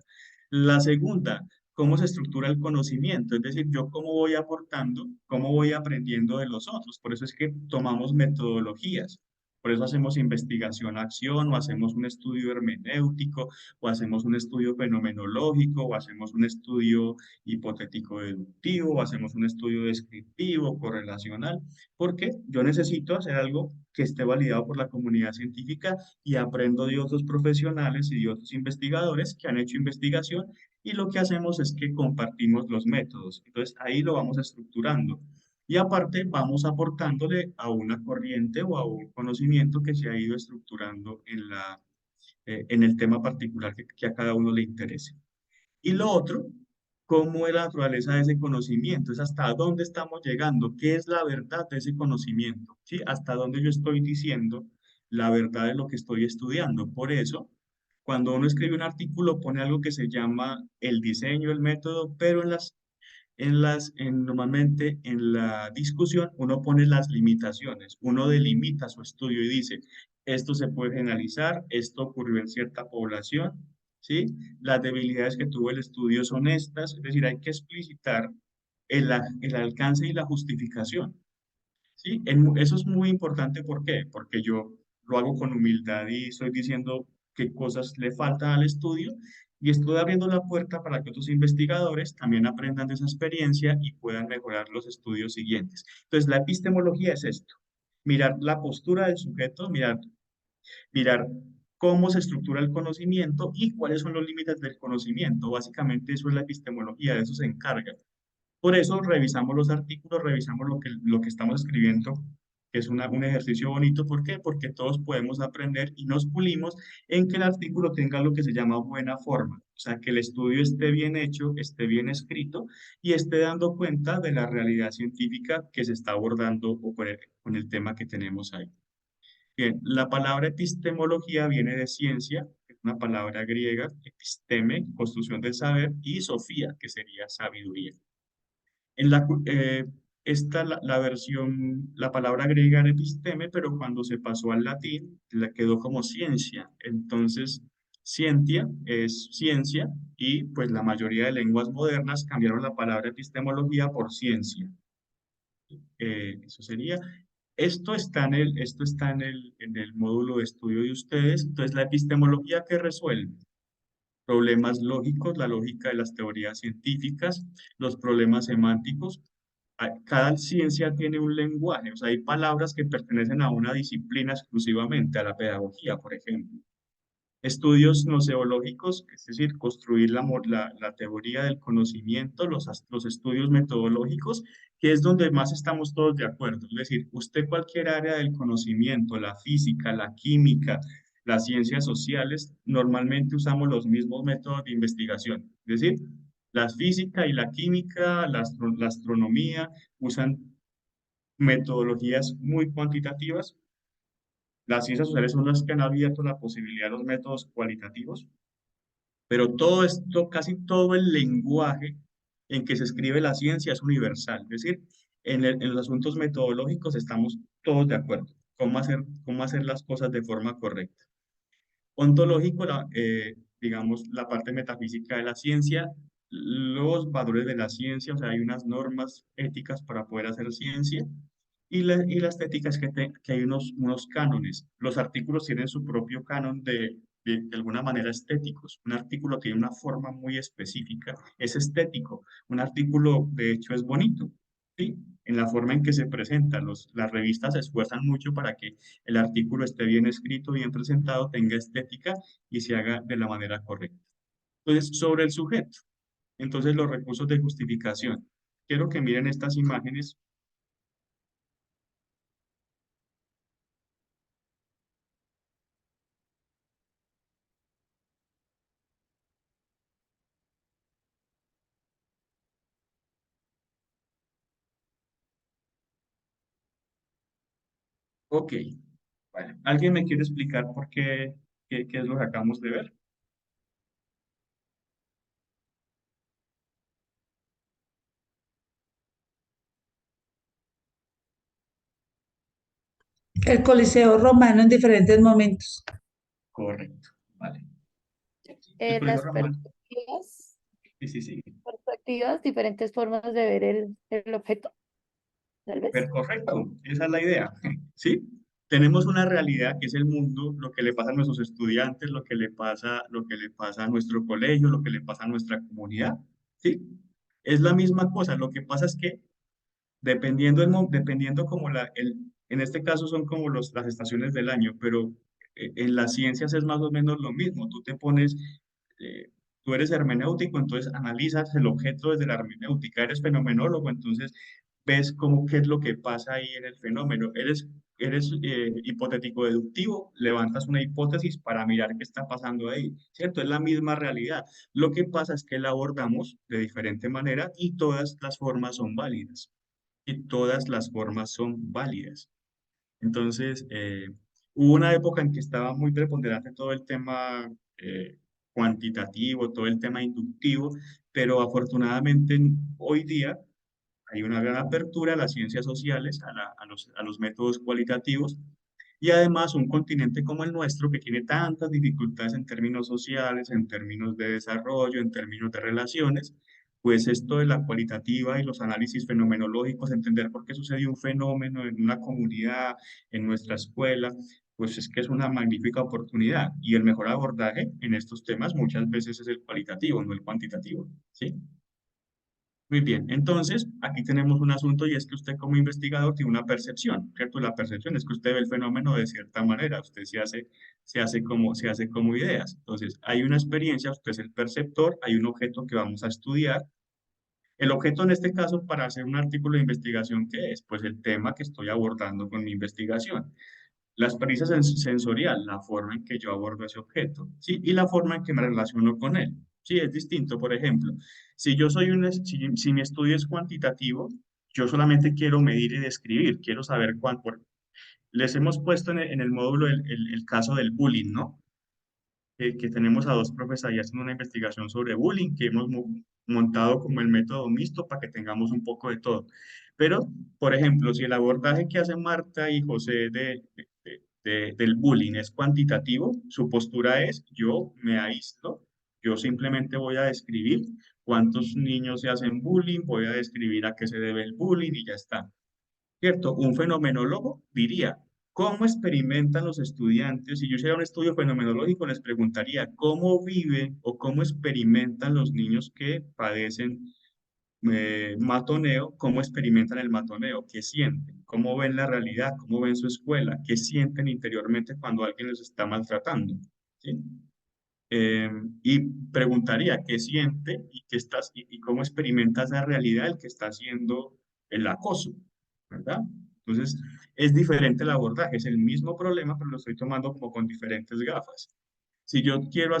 A: La segunda, cómo se estructura el conocimiento, es decir, yo cómo voy aportando, cómo voy aprendiendo de los otros. Por eso es que tomamos metodologías. Por eso hacemos investigación-acción, o hacemos un estudio hermenéutico, o hacemos un estudio fenomenológico, o hacemos un estudio hipotético-deductivo, o hacemos un estudio descriptivo, correlacional, porque yo necesito hacer algo que esté validado por la comunidad científica y aprendo de otros profesionales y de otros investigadores que han hecho investigación y lo que hacemos es que compartimos los métodos. Entonces ahí lo vamos estructurando. Y aparte vamos aportándole a una corriente o a un conocimiento que se ha ido estructurando en el tema particular que a cada uno le interese. Y lo otro, cómo es la naturaleza de ese conocimiento, es hasta dónde estamos llegando, qué es la verdad de ese conocimiento, ¿sí? Hasta dónde yo estoy diciendo la verdad de lo que estoy estudiando. Por eso, cuando uno escribe un artículo, pone algo que se llama el diseño, el método, pero normalmente en la discusión uno pone las limitaciones, uno delimita su estudio y dice, esto se puede generalizar, esto ocurrió en cierta población, ¿sí? Las debilidades que tuvo el estudio son estas, es decir, hay que explicitar el alcance y la justificación. Sí, eso es muy importante. ¿Por qué? Porque yo lo hago con humildad y estoy diciendo qué cosas le faltan al estudio y estoy abriendo la puerta para que otros investigadores también aprendan de esa experiencia y puedan mejorar los estudios siguientes. Entonces, la epistemología es esto, mirar la postura del sujeto, mirar cómo se estructura el conocimiento y cuáles son los límites del conocimiento. Básicamente eso es la epistemología, de eso se encarga. Por eso revisamos los artículos, revisamos lo que estamos escribiendo, que es un ejercicio bonito. ¿Por qué? Porque todos podemos aprender y nos pulimos en que el artículo tenga lo que se llama buena forma. O sea, que el estudio esté bien hecho, esté bien escrito y esté dando cuenta de la realidad científica que se está abordando o con el tema que tenemos ahí. Bien, la palabra epistemología viene de ciencia, es una palabra griega, episteme, construcción del saber, y sofía, que sería sabiduría. En la versión, la palabra griega era episteme, pero cuando se pasó al latín, la quedó como ciencia. Entonces, scientia es ciencia y pues la mayoría de lenguas modernas cambiaron la palabra epistemología por ciencia. Eso sería. Esto está en el módulo de estudio de ustedes. Entonces, la epistemología que resuelve problemas lógicos, la lógica de las teorías científicas, los problemas semánticos. Cada ciencia tiene un lenguaje, o sea, hay palabras que pertenecen a una disciplina exclusivamente, a la pedagogía, por ejemplo. Estudios noceológicos, es decir, construir la teoría del conocimiento, los estudios metodológicos, que es donde más estamos todos de acuerdo. Es decir, usted cualquier área del conocimiento, la física, la química, las ciencias sociales, normalmente usamos los mismos métodos de investigación. Es decir, la física y la química, la astronomía, usan metodologías muy cuantitativas. Las ciencias sociales son las que han abierto la posibilidad de los métodos cualitativos, pero todo esto, casi todo el lenguaje en que se escribe la ciencia es universal. Es decir, en los asuntos metodológicos estamos todos de acuerdo. Cómo hacer las cosas de forma correcta. Ontológico, digamos, la parte metafísica de la ciencia, los valores de la ciencia, o sea, hay unas normas éticas para poder hacer ciencia, y la estética es que hay unos cánones. Los artículos tienen su propio canon de alguna manera estéticos. Un artículo tiene una forma muy específica, es estético. Un artículo, de hecho, es bonito. ¿sí? En la forma en que se presenta. Las revistas se esfuerzan mucho para que el artículo esté bien escrito, bien presentado, tenga estética y se haga de la manera correcta. Entonces, sobre el sujeto, entonces los recursos de justificación. Quiero que miren estas imágenes. Ok, vale. ¿Alguien me quiere explicar por qué, qué es lo que acabamos de ver?
E: El Coliseo romano en diferentes momentos.
A: Correcto, vale. El Coliseo
C: Las
A: Romano.
C: perspectivas,
A: Sí, sí, sí.
C: diferentes formas de ver el objeto, tal vez.
A: Pero correcto, esa es la idea, ¿sí? Tenemos una realidad que es el mundo, lo que le pasa a nuestros estudiantes, lo que le pasa a nuestro colegio, lo que le pasa a nuestra comunidad, ¿sí? Es la misma cosa, lo que pasa es que dependiendo como en este caso son como las estaciones del año, pero en las ciencias es más o menos lo mismo. Tú te pones, eh, tú eres hermenéutico, entonces analizas el objeto desde la hermenéutica, eres fenomenólogo, entonces ves qué es lo que pasa ahí en el fenómeno. Eres hipotético deductivo, levantas una hipótesis para mirar qué está pasando ahí, ¿cierto? Es la misma realidad. Lo que pasa es que la abordamos de diferente manera y todas las formas son válidas y todas las formas son válidas. Entonces, hubo una época en que estaba muy preponderante todo el tema cuantitativo, todo el tema inductivo, pero afortunadamente hoy día hay una gran apertura a las ciencias sociales, a los métodos cualitativos, y además un continente como el nuestro, que tiene tantas dificultades en términos sociales, en términos de desarrollo, en términos de relaciones, pues esto de la cualitativa y los análisis fenomenológicos, entender por qué sucedió un fenómeno en una comunidad, en nuestra escuela, pues es que es una magnífica oportunidad. Y el mejor abordaje en estos temas muchas veces es el cualitativo, no el cuantitativo, ¿sí? Muy bien, entonces aquí tenemos un asunto y es que usted como investigador tiene una percepción, ¿cierto? La percepción es que usted ve el fenómeno de cierta manera, usted se hace como ideas. Entonces, hay una experiencia, usted es el perceptor, hay un objeto que vamos a estudiar. El objeto en este caso para hacer un artículo de investigación, ¿qué es? Pues el tema que estoy abordando con mi investigación. La experiencia sensorial, la forma en que yo abordo ese objeto, ¿sí? Y la forma en que me relaciono con él, ¿sí? Es distinto, por ejemplo, si mi estudio es cuantitativo, yo solamente quiero medir y describir, quiero saber cuánto. Les hemos puesto en el módulo el caso del bullying, ¿no? Que tenemos a dos profes ahí haciendo una investigación sobre bullying, que hemos montado como el método mixto para que tengamos un poco de todo. Pero, por ejemplo, si el abordaje que hacen Marta y José del bullying es cuantitativo, su postura es, yo me aíslo, yo simplemente voy a describir cuántos niños se hacen bullying, voy a describir a qué se debe el bullying y ya está. ¿Cierto? Un fenomenólogo diría, ¿cómo experimentan los estudiantes? Si yo hiciera un estudio fenomenológico, les preguntaría, ¿cómo viven o cómo experimentan los niños que padecen matoneo? ¿Cómo experimentan el matoneo? ¿Qué sienten? ¿Cómo ven la realidad? ¿Cómo ven su escuela? ¿Qué sienten interiormente cuando alguien los está maltratando? ¿Sí? Eh, y preguntaría qué siente y cómo experimenta esa realidad el que está haciendo el acoso, ¿verdad? Entonces, es diferente el abordaje, es el mismo problema, pero lo estoy tomando como con diferentes gafas. Si yo quiero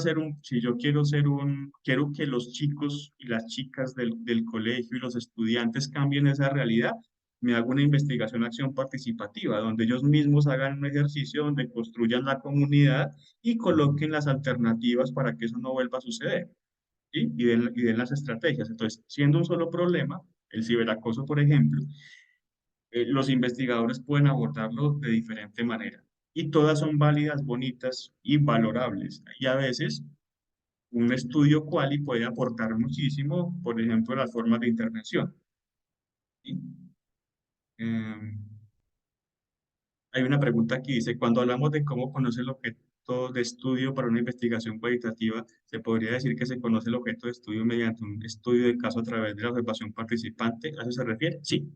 A: quiero que los chicos y las chicas del colegio y los estudiantes cambien esa realidad, me hago una investigación, acción participativa, donde ellos mismos hagan un ejercicio donde construyan la comunidad y coloquen las alternativas para que eso no vuelva a suceder, ¿sí? Y den las estrategias. Entonces, siendo un solo problema, el ciberacoso, por ejemplo, los investigadores pueden abordarlo de diferente manera. Y todas son válidas, bonitas y valorables. Y a veces un estudio quali puede aportar muchísimo, por ejemplo, las formas de intervención. ¿Sí? Hay una pregunta que dice, cuando hablamos de cómo conoce el objeto, objeto de estudio para una investigación cualitativa, se podría decir que se conoce el objeto de estudio mediante un estudio de caso a través de la observación participante. ¿A eso se refiere? Sí.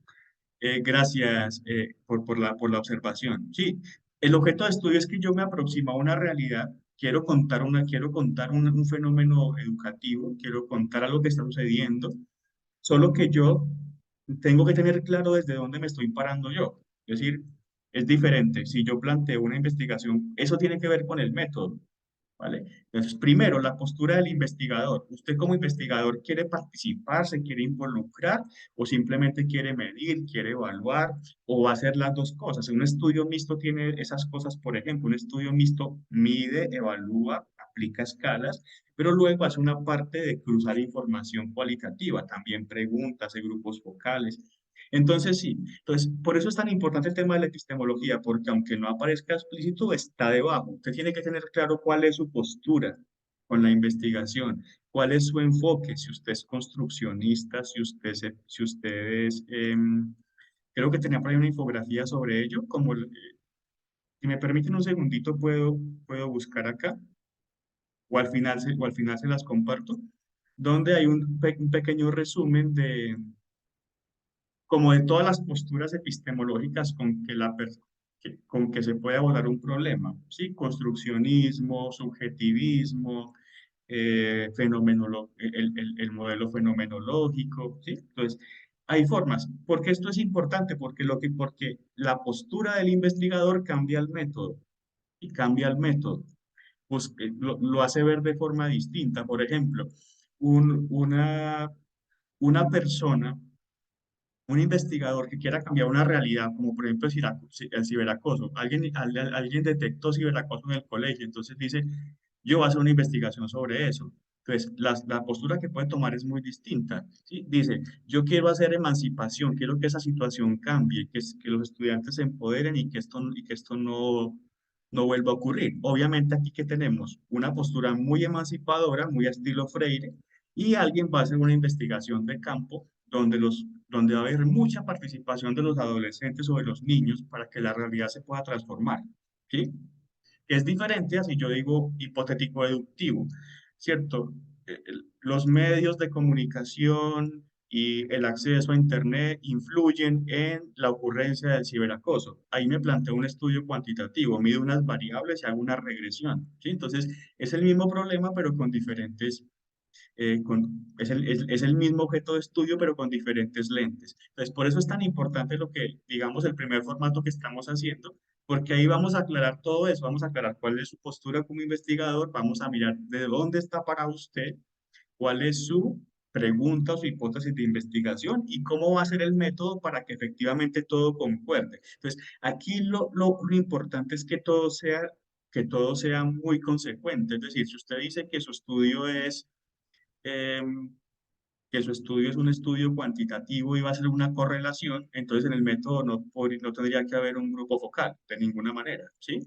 A: Gracias por la observación. Sí, el objeto de estudio es que yo me aproximo a una realidad, quiero contar un fenómeno educativo, quiero contar algo que está sucediendo, solo que yo tengo que tener claro desde dónde me estoy parando yo. Es decir, es diferente. Si yo planteo una investigación, eso tiene que ver con el método. ¿Vale? Entonces, primero, la postura del investigador. ¿Usted como investigador quiere participar, se quiere involucrar o simplemente quiere medir, quiere evaluar o va a hacer las dos cosas? Un estudio mixto tiene esas cosas, por ejemplo, un estudio mixto mide, evalúa, aplica escalas, pero luego hace una parte de cruzar información cualitativa, también preguntas de grupos focales. Entonces, sí, entonces, por eso es tan importante el tema de la epistemología, porque aunque no aparezca explícito, está debajo. Usted tiene que tener claro cuál es su postura con la investigación, cuál es su enfoque, si usted es construccionista, si usted es, creo que tenía por ahí una infografía sobre ello, si me permiten un segundito, puedo buscar acá, o al final se las comparto, donde hay un pequeño resumen de como de todas las posturas epistemológicas con que se puede abordar un problema, ¿sí? Construccionismo, subjetivismo, el modelo fenomenológico, ¿sí? Entonces, hay formas. ¿Por qué esto es importante? Porque la postura del investigador cambia el método, y cambia el método. Pues, lo hace ver de forma distinta. Por ejemplo, un- una, una persona un investigador que quiera cambiar una realidad, como por ejemplo el ciberacoso, alguien detectó ciberacoso en el colegio, entonces dice, yo voy a hacer una investigación sobre eso. Entonces, la postura que puede tomar es muy distinta, ¿sí? Dice, yo quiero hacer emancipación, quiero que esa situación cambie, que los estudiantes se empoderen y que esto no vuelva a ocurrir. Obviamente aquí que tenemos una postura muy emancipadora, muy a estilo Freire, y alguien va a hacer una investigación de campo donde va a haber mucha participación de los adolescentes o de los niños para que la realidad se pueda transformar, ¿sí? Es diferente así yo digo hipotético deductivo, ¿cierto? Los medios de comunicación y el acceso a Internet influyen en la ocurrencia del ciberacoso. Ahí me planteo un estudio cuantitativo, mido unas variables y hago una regresión, ¿sí? Entonces, es el mismo problema, pero con diferentes es el mismo objeto de estudio, pero con diferentes lentes. Entonces, por eso es tan importante lo que, digamos, el primer formato que estamos haciendo, porque ahí vamos a aclarar todo eso, vamos a aclarar cuál es su postura como investigador, vamos a mirar de dónde está parado usted, cuál es su pregunta o su hipótesis de investigación y cómo va a ser el método para que efectivamente todo concuerde. Entonces, aquí lo importante es que todo sea muy consecuente. Es decir, si usted dice em, que su estudio es un estudio cuantitativo y va a ser una correlación, entonces en el método no tendría que haber un grupo focal de ninguna manera, ¿sí?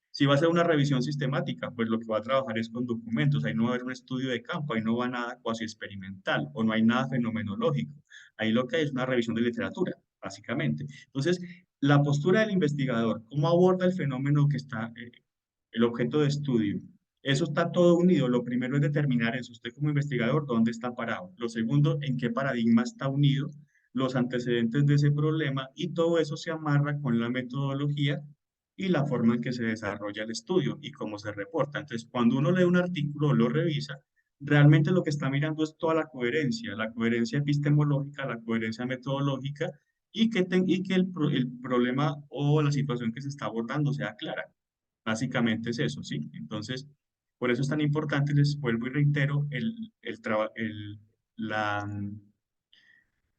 A: Si va a ser una revisión sistemática, pues lo que va a trabajar es con documentos, ahí no va a haber un estudio de campo, ahí no va nada cuasi experimental o no hay nada fenomenológico, ahí lo que hay es una revisión de literatura, básicamente. Entonces, la postura del investigador, cómo aborda el fenómeno que está, el objeto de estudio. Eso está todo unido. Lo primero es determinar eso, usted como investigador, dónde está parado. Lo segundo, en qué paradigma está unido, los antecedentes de ese problema y todo eso se amarra con la metodología y la forma en que se desarrolla el estudio y cómo se reporta. Entonces, cuando uno lee un artículo o lo revisa, realmente lo que está mirando es toda la coherencia epistemológica, la coherencia metodológica y que el problema o la situación que se está abordando sea clara. Básicamente es eso, ¿sí? Entonces, por eso es tan importante, les vuelvo y reitero, la,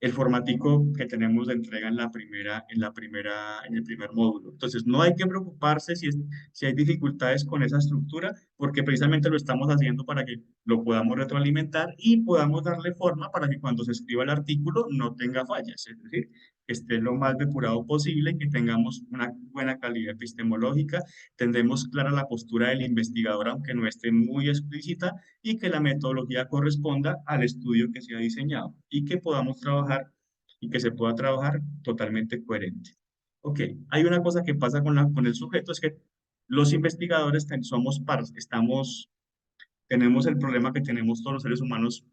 A: el formatico que tenemos de entrega en el primer módulo. Entonces, no hay que preocuparse si hay dificultades con esa estructura, porque precisamente lo estamos haciendo para que lo podamos retroalimentar y podamos darle forma para que cuando se escriba el artículo no tenga fallas, es decir, que esté lo más depurado posible, que tengamos una buena calidad epistemológica, tendremos clara la postura del investigador, aunque no esté muy explícita, y que la metodología corresponda al estudio que se ha diseñado y que podamos trabajar y que se pueda trabajar totalmente coherente. Ok, hay una cosa que pasa con el sujeto, es que Los investigadores tenemos el problema que tenemos todos los seres humanos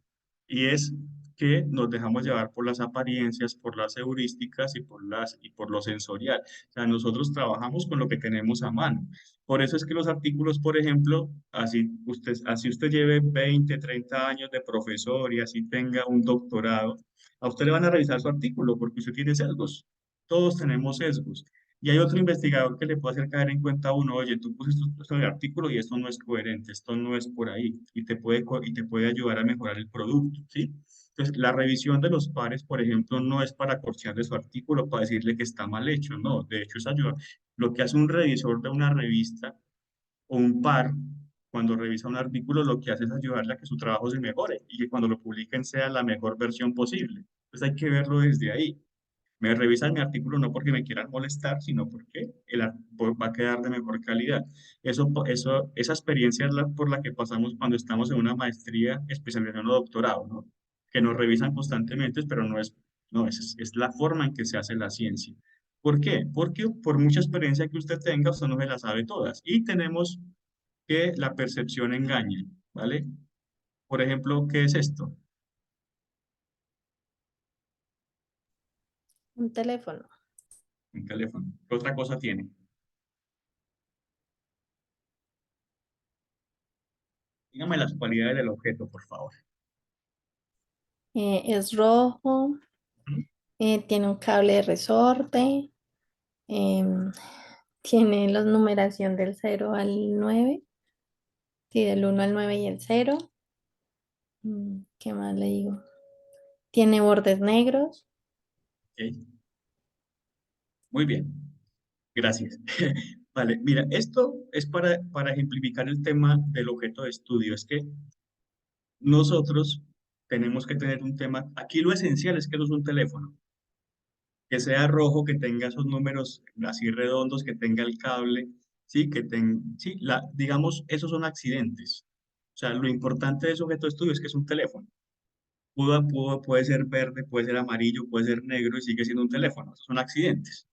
A: y es que nos dejamos llevar por las apariencias, por las heurísticas y por lo sensorial. O sea, nosotros trabajamos con lo que tenemos a mano. Por eso es que los artículos, por ejemplo, así usted lleve 20, 30 años de profesor y así tenga un doctorado, a usted le van a revisar su artículo porque usted tiene sesgos. Todos tenemos sesgos. Y hay otro investigador que le puede hacer caer en cuenta a uno, oye, tú pusiste esto en el artículo y esto no es coherente, esto no es por ahí, y te puede ayudar a mejorar el producto, ¿sí? Entonces, la revisión de los pares, por ejemplo, no es para corchearle su artículo, para decirle que está mal hecho, no, de hecho es ayuda. Lo que hace un revisor de una revista o un par, cuando revisa un artículo, lo que hace es ayudarle a que su trabajo se mejore y que cuando lo publiquen sea la mejor versión posible. Entonces, hay que verlo desde ahí. Me revisan mi artículo no porque me quieran molestar, sino porque va a quedar de mejor calidad. Esa experiencia es por la que pasamos cuando estamos en una maestría, especialización o doctorado, ¿no? Que nos revisan constantemente, pero no, es la forma en que se hace la ciencia. ¿Por qué? Porque por mucha experiencia que usted tenga, usted no se la sabe todas. Y tenemos que la percepción engañe, ¿vale? Por ejemplo, ¿qué es esto?
F: Un teléfono.
A: Un teléfono. ¿Qué otra cosa tiene? Dígame las cualidades del objeto, por favor.
F: Es rojo, tiene un cable de resorte, em, tiene la numeración del 0 al 9, sí, del 1 al 9 y el 0. ¿Qué más le digo? Tiene bordes negros.
A: Ok, muy bien, gracias. Vale, mira, esto es para ejemplificar el tema del objeto de estudio. Es que nosotros tenemos que tener un tema, aquí lo esencial es que no es un teléfono, que sea rojo, que tenga esos números así redondos, que tenga el cable, sí, sí, digamos, esos son accidentes. O sea, lo importante de ese objeto de estudio es que es un teléfono. Puede ser verde, puede ser amarillo, puede ser negro y sigue siendo un teléfono. Esos son accidentes.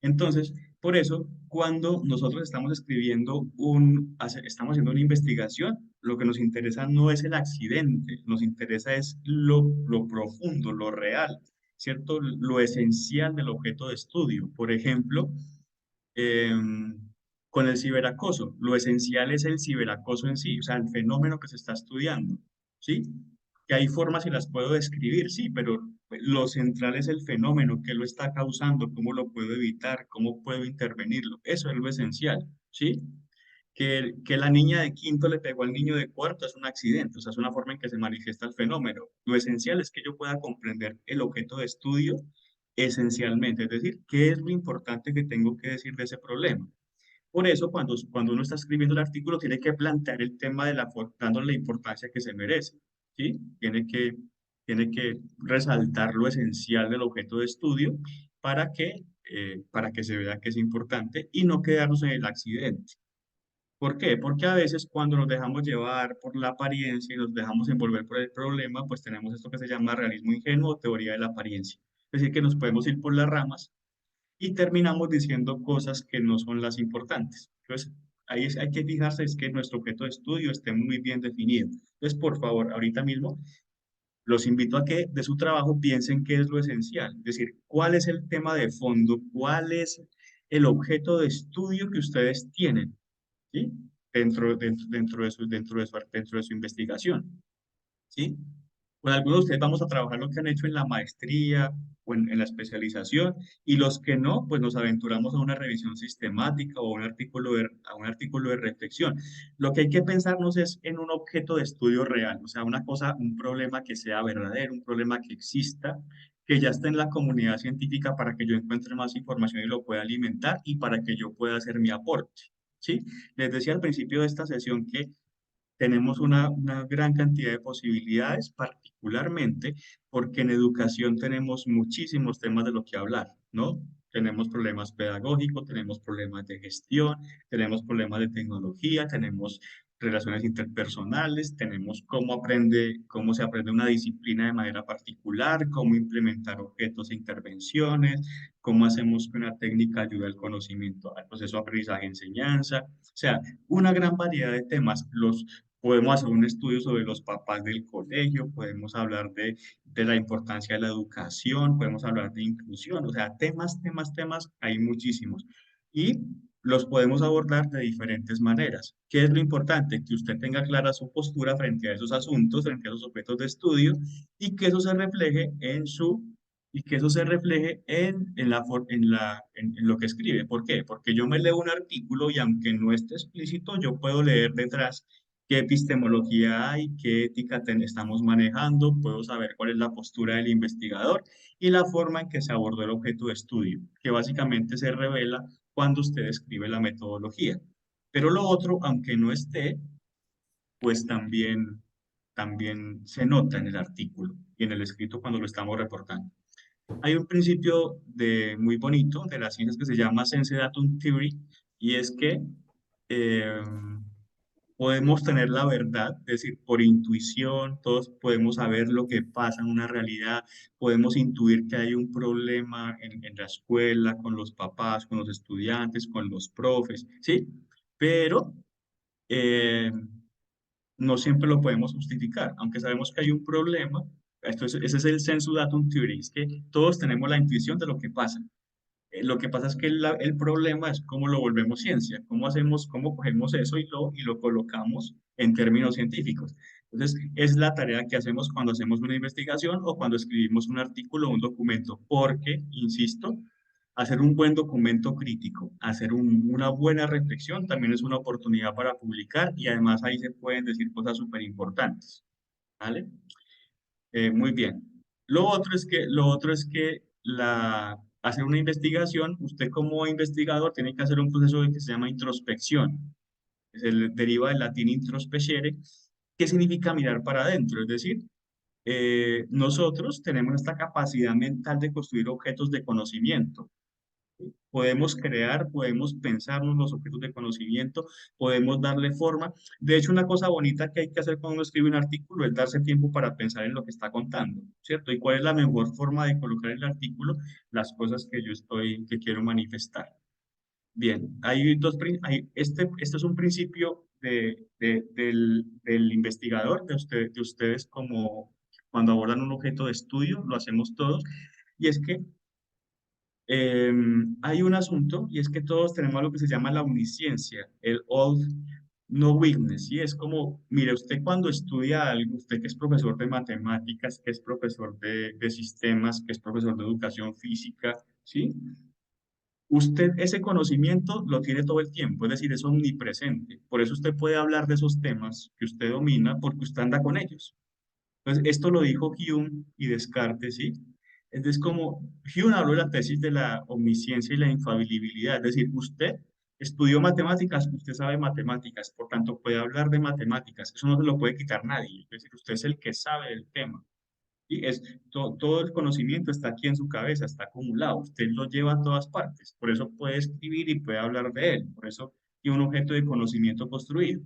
A: Entonces, por eso, cuando nosotros estamos estamos haciendo una investigación, lo que nos interesa no es el accidente, nos interesa es lo profundo, lo real, ¿cierto? Lo esencial del objeto de estudio. Por ejemplo, em, con el ciberacoso, lo esencial es el ciberacoso en sí, o sea, el fenómeno que se está estudiando, ¿sí? Que hay formas y las puedo describir, sí, pero lo central es el fenómeno, qué lo está causando, cómo lo puedo evitar, cómo puedo intervenirlo. Eso es lo esencial, ¿sí? Que la niña de quinto le pegó al niño de cuarto es un accidente, o sea, es una forma en que se manifiesta el fenómeno. Lo esencial es que yo pueda comprender el objeto de estudio esencialmente, es decir, qué es lo importante que tengo que decir de ese problema. Por eso, cuando uno está escribiendo el artículo, tiene que plantear el tema dándole la importancia que se merece, ¿sí? Tiene que resaltar lo esencial del objeto de estudio para que se vea que es importante y no quedarnos en el accidente. ¿Por qué? Porque a veces cuando nos dejamos llevar por la apariencia y nos dejamos envolver por el problema, pues tenemos esto que se llama realismo ingenuo o teoría de la apariencia. Es decir, que nos podemos ir por las ramas y terminamos diciendo cosas que no son las importantes. Entonces, hay que fijarse es que nuestro objeto de estudio esté muy bien definido. Entonces, por favor, ahorita mismo los invito a que de su trabajo piensen qué es lo esencial, es decir, cuál es el tema de fondo, cuál es el objeto de estudio que ustedes tienen, ¿sí? Dentro de su investigación. ¿Sí? Con algunos de ustedes vamos a trabajar lo que han hecho en la maestría o en la especialización, y los que no, pues nos aventuramos a una revisión sistemática o a un artículo de reflexión. Lo que hay que pensarnos es en un objeto de estudio real, o sea, una cosa, un problema que sea verdadero, un problema que exista, que ya esté en la comunidad científica para que yo encuentre más información y lo pueda alimentar y para que yo pueda hacer mi aporte. ¿Sí? Les decía al principio de esta sesión que tenemos una gran cantidad de posibilidades, particularmente porque en educación tenemos muchísimos temas de lo que hablar, ¿no? Tenemos problemas pedagógicos, tenemos problemas de gestión, tenemos problemas de tecnología, tenemos relaciones interpersonales, tenemos cómo se aprende una disciplina de manera particular, cómo implementar objetos e intervenciones, cómo hacemos que una técnica ayude al conocimiento, al proceso de aprendizaje-enseñanza, o sea, una gran variedad de temas. Podemos hacer un estudio sobre los papás del colegio, podemos hablar de la importancia de la educación, podemos hablar de inclusión, o sea, temas, hay muchísimos. Y los podemos abordar de diferentes maneras. ¿Qué es lo importante? Que usted tenga clara su postura frente a esos asuntos, frente a esos objetos de estudio, y que eso se refleje en lo que escribe. ¿Por qué? Porque yo me leo un artículo y aunque no esté explícito, yo puedo leer detrás qué epistemología hay, qué ética estamos manejando, puedo saber cuál es la postura del investigador y la forma en que se abordó el objeto de estudio, que básicamente se revela cuando usted escribe la metodología. Pero lo otro, aunque no esté, pues también se nota en el artículo y en el escrito cuando lo estamos reportando. Hay un principio muy bonito de las ciencias que se llama Sense Datum Theory, y es que eh, podemos tener la verdad, es decir, por intuición, todos podemos saber lo que pasa en una realidad, podemos intuir que hay un problema en la escuela, con los papás, con los estudiantes, con los profes, ¿sí? Pero eh, no siempre lo podemos justificar, aunque sabemos que hay un problema. Ese es el sensu datum theory, es que todos tenemos la intuición de lo que pasa. Lo que pasa es que el problema es cómo lo volvemos ciencia, cómo cogemos eso y lo colocamos en términos científicos. Entonces, es la tarea que hacemos cuando hacemos una investigación o cuando escribimos un artículo o un documento, porque, insisto, hacer un buen documento crítico, hacer una buena reflexión también es una oportunidad para publicar y además ahí se pueden decir cosas súper importantes, ¿vale? Muy bien. Lo otro es que hacer una investigación, usted como investigador tiene que hacer un proceso que se llama introspección. Deriva del latín introspecere, que significa mirar para adentro. Es decir, nosotros tenemos esta capacidad mental de construir objetos de conocimiento. Podemos crear, podemos pensarnos los objetos de conocimiento, podemos darle forma. De hecho, una cosa bonita que hay que hacer cuando uno escribe un artículo es darse tiempo para pensar en lo que está contando, ¿cierto? ¿Y cuál es la mejor forma de colocar en el artículo las cosas que quiero manifestar? Bien, este es un principio del investigador, de ustedes como cuando abordan un objeto de estudio, lo hacemos todos, y es que hay un asunto y es que todos tenemos lo que se llama la omnisciencia, el all knowingness, y es como, mire, usted cuando estudia algo, usted que es profesor de matemáticas, que es profesor de sistemas, que es profesor de educación física, ¿sí? Usted ese conocimiento lo tiene todo el tiempo, es decir, es omnipresente. Por eso usted puede hablar de esos temas que usted domina porque usted anda con ellos. Entonces, esto lo dijo Hume y Descartes, ¿sí? Entonces, como Hume habló de la tesis de la omnisciencia y la infalibilidad, es decir, usted estudió matemáticas, usted sabe matemáticas, por tanto puede hablar de matemáticas, eso no se lo puede quitar nadie, es decir, usted es el que sabe del tema. Y todo el conocimiento está aquí en su cabeza, está acumulado, usted lo lleva a todas partes, por eso puede escribir y puede hablar de él, por eso tiene un objeto de conocimiento construido.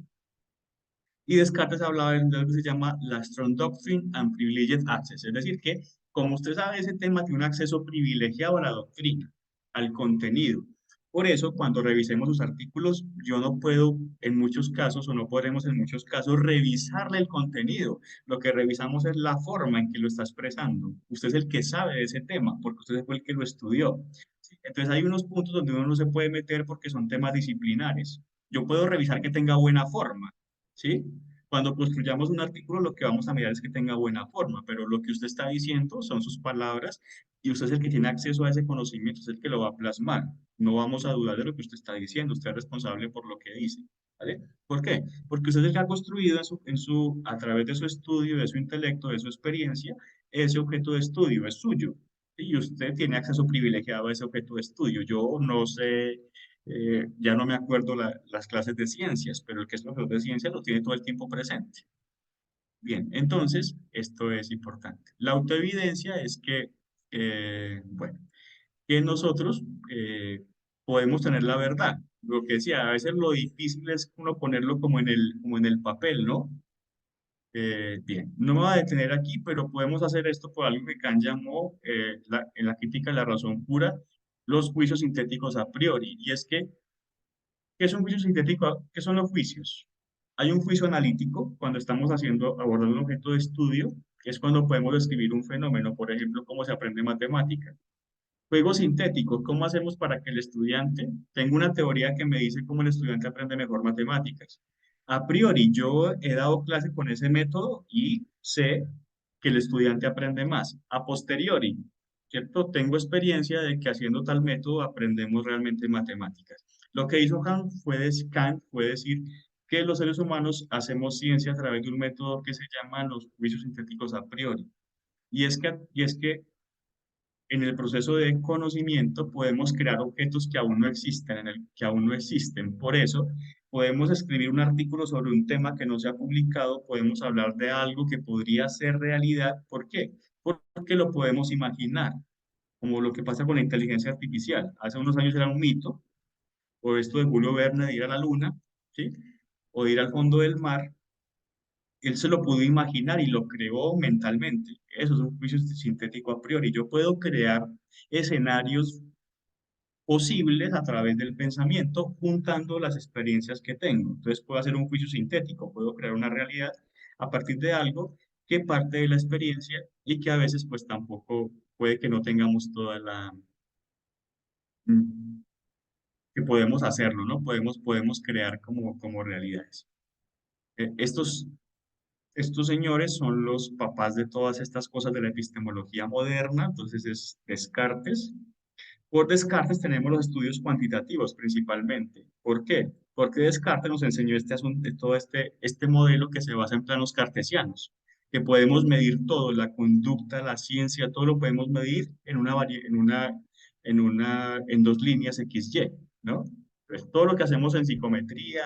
A: Y Descartes hablaba de lo que se llama la Strong Doctrine and Privileged Access, es decir, que como usted sabe, ese tema tiene un acceso privilegiado a la doctrina, al contenido. Por eso, cuando revisemos sus artículos, yo no puedo en muchos casos, o no podremos en muchos casos, revisarle el contenido. Lo que revisamos es la forma en que lo está expresando. Usted es el que sabe de ese tema, porque usted fue el que lo estudió. ¿Sí? Entonces, hay unos puntos donde uno no se puede meter porque son temas disciplinares. Yo puedo revisar que tenga buena forma, ¿sí? Cuando construyamos un artículo, lo que vamos a mirar es que tenga buena forma, pero lo que usted está diciendo son sus palabras y usted es el que tiene acceso a ese conocimiento, es el que lo va a plasmar. No vamos a dudar de lo que usted está diciendo, usted es responsable por lo que dice, ¿vale? ¿Por qué? Porque usted es el que ha construido a través de su estudio, de su intelecto, de su experiencia, ese objeto de estudio es suyo. Y usted tiene acceso privilegiado a ese objeto de estudio. Yo no sé, ya no me acuerdo las clases de ciencias, pero el que es profesor de ciencias lo tiene todo el tiempo presente. Bien, entonces, esto es importante. La autoevidencia es que, bueno, que nosotros podemos tener la verdad. Lo que decía, a veces lo difícil es uno ponerlo como en el papel, ¿no? Bien, no me voy a detener aquí, pero podemos hacer esto por algo que Kant llamó en la crítica de la razón pura, los juicios sintéticos a priori. Y es que, ¿qué es un juicio sintético? ¿Qué son los juicios? Hay un juicio analítico cuando estamos abordando un objeto de estudio, que es cuando podemos describir un fenómeno, por ejemplo, cómo se aprende matemática. Juego sintético, ¿cómo hacemos para que el estudiante tenga una teoría que me dice cómo el estudiante aprende mejor matemáticas? A priori, yo he dado clase con ese método y sé que el estudiante aprende más. A posteriori, ¿cierto? Tengo experiencia de que haciendo tal método aprendemos realmente matemáticas. Lo que hizo Kant fue decir que los seres humanos hacemos ciencia a través de un método que se llama los juicios sintéticos a priori. Y es que en el proceso de conocimiento podemos crear objetos que aún no existen, que aún no existen. Por eso, podemos escribir un artículo sobre un tema que no se ha publicado, podemos hablar de algo que podría ser realidad. ¿Por qué? Porque lo podemos imaginar, como lo que pasa con la inteligencia artificial. Hace unos años era un mito, o esto de Julio Verne de ir a la luna, ¿sí? O de ir al fondo del mar. Él se lo pudo imaginar y lo creó mentalmente. Eso es un juicio sintético a priori. Yo puedo crear escenarios posibles a través del pensamiento, juntando las experiencias que tengo. Entonces puedo hacer un juicio sintético, puedo crear una realidad a partir de algo que parte de la experiencia y que a veces pues tampoco puede que no tengamos toda la... mm, que podemos hacerlo, ¿no? Podemos crear como realidades. Estos señores son los papás de todas estas cosas de la epistemología moderna, entonces es Descartes. Por Descartes tenemos los estudios cuantitativos principalmente. ¿Por qué? Porque Descartes nos enseñó este asunto, todo este modelo que se basa en planos cartesianos, que podemos medir todo, la conducta, la ciencia, todo lo podemos medir en dos líneas XY, ¿no? Entonces, todo lo que hacemos en psicometría,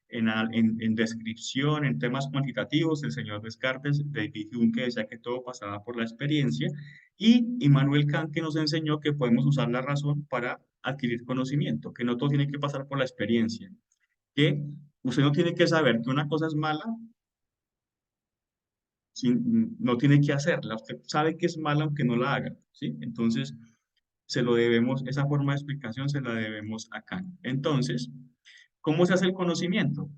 A: en descripción, en temas cuantitativos, el señor Descartes, David Hume, que decía que todo pasaba por la experiencia, y Immanuel Kant que nos enseñó que podemos usar la razón para adquirir conocimiento, que no todo tiene que pasar por la experiencia, que usted no tiene que saber que una cosa es mala, no tiene que hacerla, usted sabe que es mala aunque no la haga, ¿sí? Entonces, esa forma de explicación se la debemos a Kant. Entonces, ¿cómo se hace el conocimiento?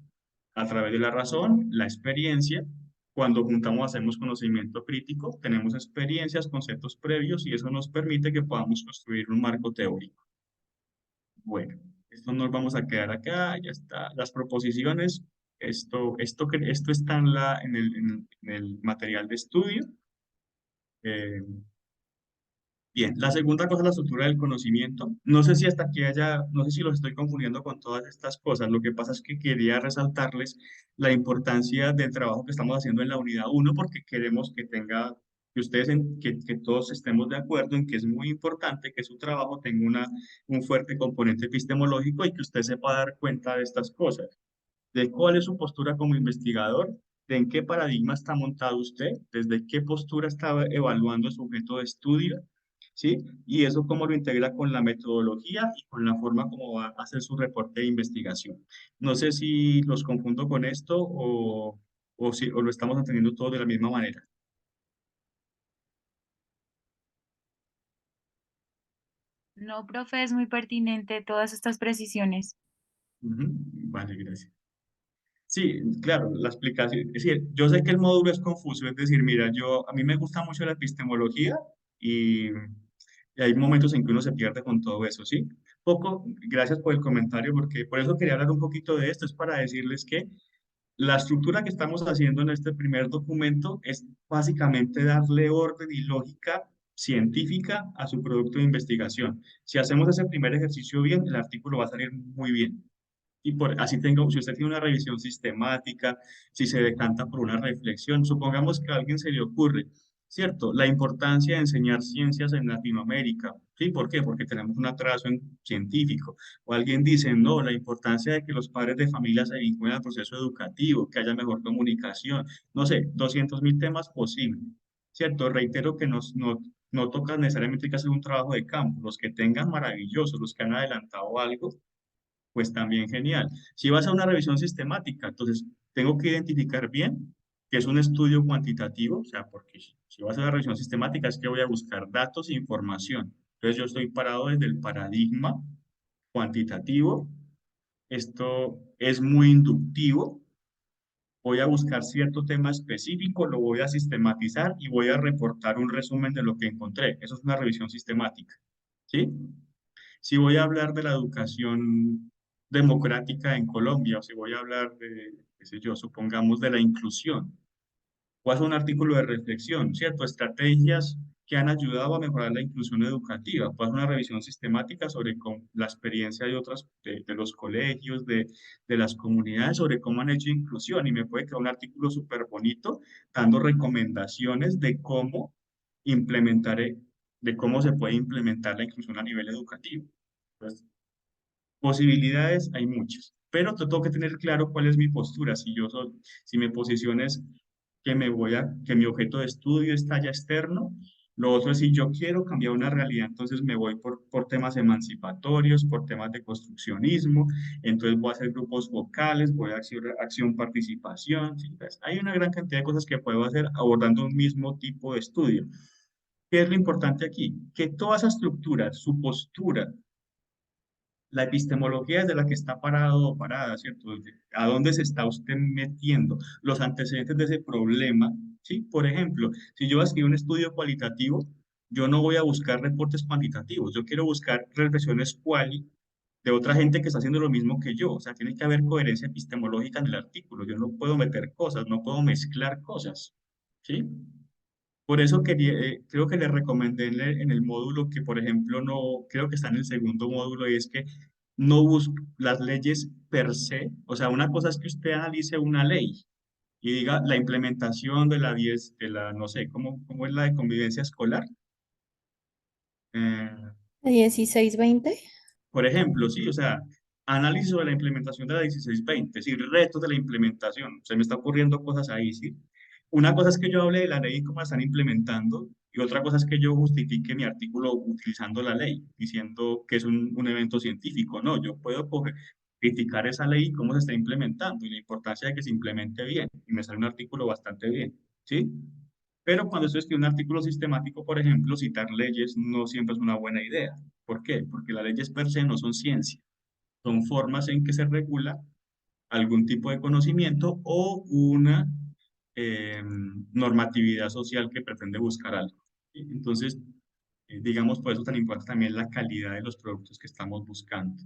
A: A través de la razón, la experiencia. Cuando juntamos, hacemos conocimiento crítico, tenemos experiencias, conceptos previos y eso nos permite que podamos construir un marco teórico. Bueno, esto nos vamos a quedar acá, ya está. Las proposiciones, esto está en el material de estudio. Eh, Bien, la segunda cosa es la estructura del conocimiento. No sé si hasta aquí no sé si los estoy confundiendo con todas estas cosas. Lo que pasa es que quería resaltarles la importancia del trabajo que estamos haciendo en la unidad uno, porque queremos que todos estemos de acuerdo en que es muy importante que su trabajo tenga un fuerte componente epistemológico y que usted sepa dar cuenta de estas cosas, de cuál es su postura como investigador, de en qué paradigma está montado usted, desde qué postura está evaluando su objeto de estudio, ¿sí? Y eso cómo lo integra con la metodología y con la forma como va a hacer su reporte de investigación. No sé si los confundo con esto o lo estamos entendiendo todo de la misma manera.
G: No, profe, es muy pertinente todas estas precisiones.
A: Ujú. Vale, gracias. Sí, claro, la explicación, es decir, yo sé que el módulo es confuso, es decir, mira, a mí me gusta mucho la epistemología y hay momentos en que uno se pierde con todo eso, ¿sí? Gracias por el comentario, porque por eso quería hablar un poquito de esto, es para decirles que la estructura que estamos haciendo en este primer documento es básicamente darle orden y lógica científica a su producto de investigación. Si hacemos ese primer ejercicio bien, el artículo va a salir muy bien. Y si usted tiene una revisión sistemática, si se decanta por una reflexión, supongamos que a alguien se le ocurre, ¿cierto? La importancia de enseñar ciencias en Latinoamérica, ¿sí? ¿Por qué? Porque tenemos un atraso científico. O alguien dice, no, la importancia de que los padres de familia se vinculen al proceso educativo, que haya mejor comunicación, no sé, 200.000 temas posibles, ¿cierto? Reitero que no toca necesariamente que hacer un trabajo de campo, los que tengan maravillosos, los que han adelantado algo pues también genial. Si vas a una revisión sistemática, entonces tengo que identificar bien que es un estudio cuantitativo, o sea, porque si vas a una revisión sistemática es que voy a buscar datos e información. Entonces yo estoy parado desde el paradigma cuantitativo. Esto es muy inductivo. Voy a buscar cierto tema específico, lo voy a sistematizar y voy a reportar un resumen de lo que encontré. Eso es una revisión sistemática, ¿sí? Si voy a hablar de la educación democrática en Colombia, o si voy a hablar de, qué sé yo, supongamos de la inclusión, o hacer un artículo de reflexión, ¿cierto? Estrategias que han ayudado a mejorar la inclusión educativa. Puedo hacer una revisión sistemática sobre la experiencia de otras, de los colegios, de las comunidades, sobre cómo han hecho inclusión. Y me puede quedar un artículo súper bonito dando recomendaciones de cómo implementar, de cómo se puede implementar la inclusión a nivel educativo. Entonces, posibilidades hay muchas, pero tengo que tener claro cuál es mi postura. Si mi posición es que mi objeto de estudio es talla externo, lo otro es si yo quiero cambiar una realidad, entonces me voy por temas emancipatorios, por temas de construccionismo, entonces voy a hacer grupos vocales, voy a hacer acción participación, ¿sí? Pues, hay una gran cantidad de cosas que puedo hacer abordando un mismo tipo de estudio. ¿Qué es lo importante aquí? Que toda esa estructura, su postura, la epistemología es de la que está parado o parada, ¿cierto? ¿A dónde se está usted metiendo? Los antecedentes de ese problema, ¿sí? Por ejemplo, si yo escribo un estudio cualitativo, yo no voy a buscar reportes cuantitativos, yo quiero buscar reflexiones quali de otra gente que está haciendo lo mismo que yo. O sea, tiene que haber coherencia epistemológica en el artículo. Yo no puedo meter cosas, no puedo mezclar cosas, ¿sí? Por eso creo que le recomendé en el módulo que, por ejemplo, no, creo que está en el segundo módulo, y es que no busque las leyes per se. O sea, una cosa es que usted analice una ley y diga la implementación de la 10 de la, no sé, ¿cómo es la de convivencia escolar? Eh,
F: 16-20.
A: Por ejemplo, sí, o sea, análisis sobre la implementación de la 1620, sí, retos de la implementación, se me está ocurriendo cosas ahí, sí. Una cosa es que yo hable de la ley y cómo la están implementando, y otra cosa es que yo justifique mi artículo utilizando la ley, diciendo que es un evento científico. No, yo puedo criticar esa ley y cómo se está implementando y la importancia de que se implemente bien, y me sale un artículo bastante bien, ¿sí? Pero cuando estoy escribiendo un artículo sistemático, por ejemplo, citar leyes no siempre es una buena idea. ¿Por qué? Porque las leyes per se no son ciencia, son formas en que se regula algún tipo de conocimiento o una normatividad social que pretende buscar algo. ¿Sí? Entonces, digamos, por eso tan importante también la calidad de los productos que estamos buscando.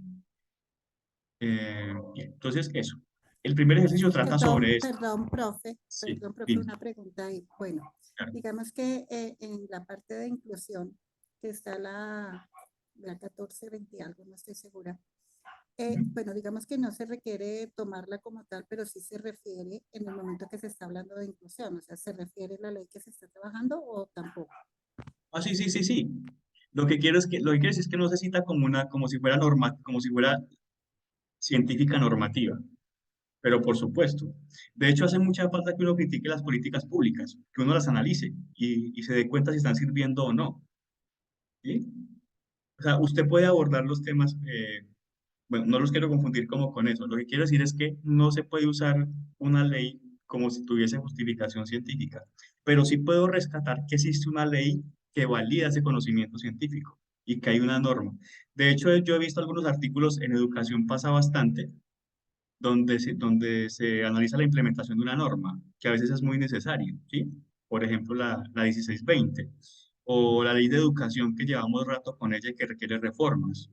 A: Bien, entonces, eso. El primer ejercicio trata sobre esto. Sí,
H: Perdón, profe,
A: dime.
H: una pregunta ahí. Bueno,
A: Claro.
H: digamos que en la parte de inclusión, que está la 1420 algo, no estoy segura. Bueno, digamos que no se requiere tomarla como tal, pero sí se refiere en el momento que se está hablando de inclusión, o sea, ¿se refiere la ley que se está trabajando o tampoco?
A: Ah, sí, sí, sí, sí. Lo que quiero decir es que no se cita como si fuera como si fuera científica normativa, pero por supuesto. De hecho, hace mucha falta que uno critique las políticas públicas, que uno las analice y se dé cuenta si están sirviendo o no. ¿Sí? O sea, usted puede abordar los temas, bueno, no los quiero confundir como con eso. Lo que quiero decir es que no se puede usar una ley como si tuviese justificación científica, pero sí puedo rescatar que existe una ley que valida ese conocimiento científico y que hay una norma. De hecho, yo he visto algunos artículos en educación, pasa bastante, donde se analiza la implementación de una norma, que a veces es muy necesario, ¿sí? Por ejemplo, la 1620, o la ley de educación que llevamos rato con ella y que requiere reformas.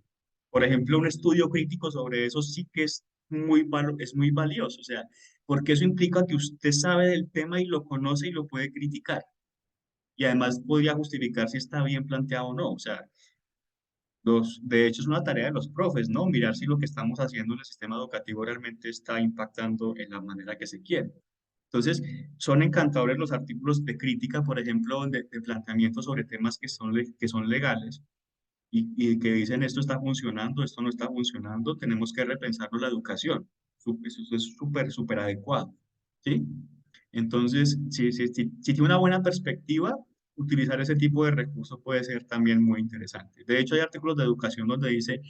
A: Por ejemplo, un estudio crítico sobre eso sí que es muy valioso, o sea, porque eso implica que usted sabe del tema y lo conoce y lo puede criticar. Y además podría justificar si está bien planteado o no. O sea, de hecho, es una tarea de los profes, ¿no? Mirar si lo que estamos haciendo en el sistema educativo realmente está impactando en la manera que se quiere. Entonces, son encantadores los artículos de crítica, por ejemplo, de planteamiento sobre temas que son legales y que dicen esto está funcionando, esto no está funcionando, tenemos que repensarlo la educación. Eso es súper, súper adecuado, ¿sí? Entonces, si tiene una buena perspectiva, utilizar ese tipo de recursos puede ser también muy interesante. De hecho, hay artículos de educación donde dice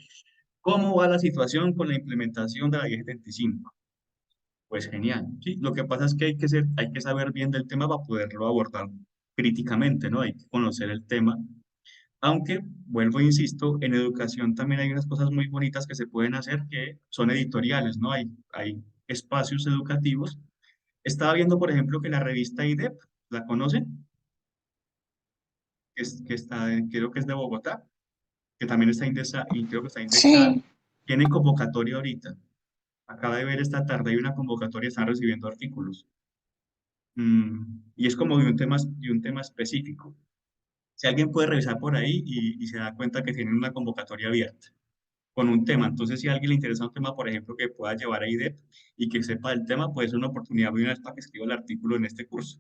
A: ¿Cómo va la situación con la implementación de la 1075? Pues genial, ¿sí? Lo que pasa es que hay que saber bien del tema para poderlo abordar críticamente, ¿no? Hay que conocer el tema. Aunque, vuelvo e insisto, en educación también hay unas cosas muy bonitas que se pueden hacer que son editoriales, ¿no? Hay espacios educativos. Estaba viendo, por ejemplo, que la revista IDEP, ¿la conocen? Que está, creo que es de Bogotá, que también está indexada, y creo que está indexada,
E: Sí.
A: tiene convocatoria ahorita. Acaba de ver esta tarde, hay una convocatoria, están recibiendo artículos. Y es como de un tema específico. Si alguien puede revisar por ahí y se da cuenta que tienen una convocatoria abierta con un tema. Entonces, si a alguien le interesa un tema, por ejemplo, que pueda llevar a IDEP y que sepa el tema, puede ser una oportunidad muy buena para que escriba el artículo en este curso.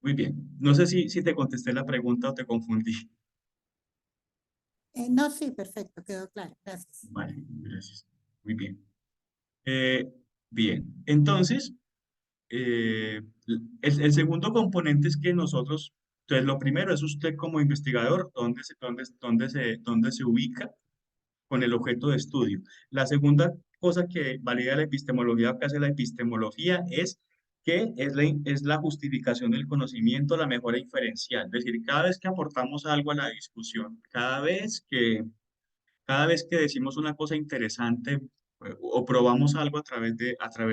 A: Muy bien. No sé si te contesté la pregunta o te confundí.
H: No, sí, perfecto, quedó claro. Gracias.
A: Vale, gracias. Muy bien. Eh, bien, entonces, el segundo componente es que nosotros, entonces lo primero es usted como investigador, dónde se ubica con el objeto de estudio. La segunda cosa que valida la epistemología o que hace la epistemología es que es la justificación del conocimiento, la mejora inferencial. Es decir, cada vez que aportamos algo a la discusión, cada vez que decimos una cosa interesante o probamos algo a través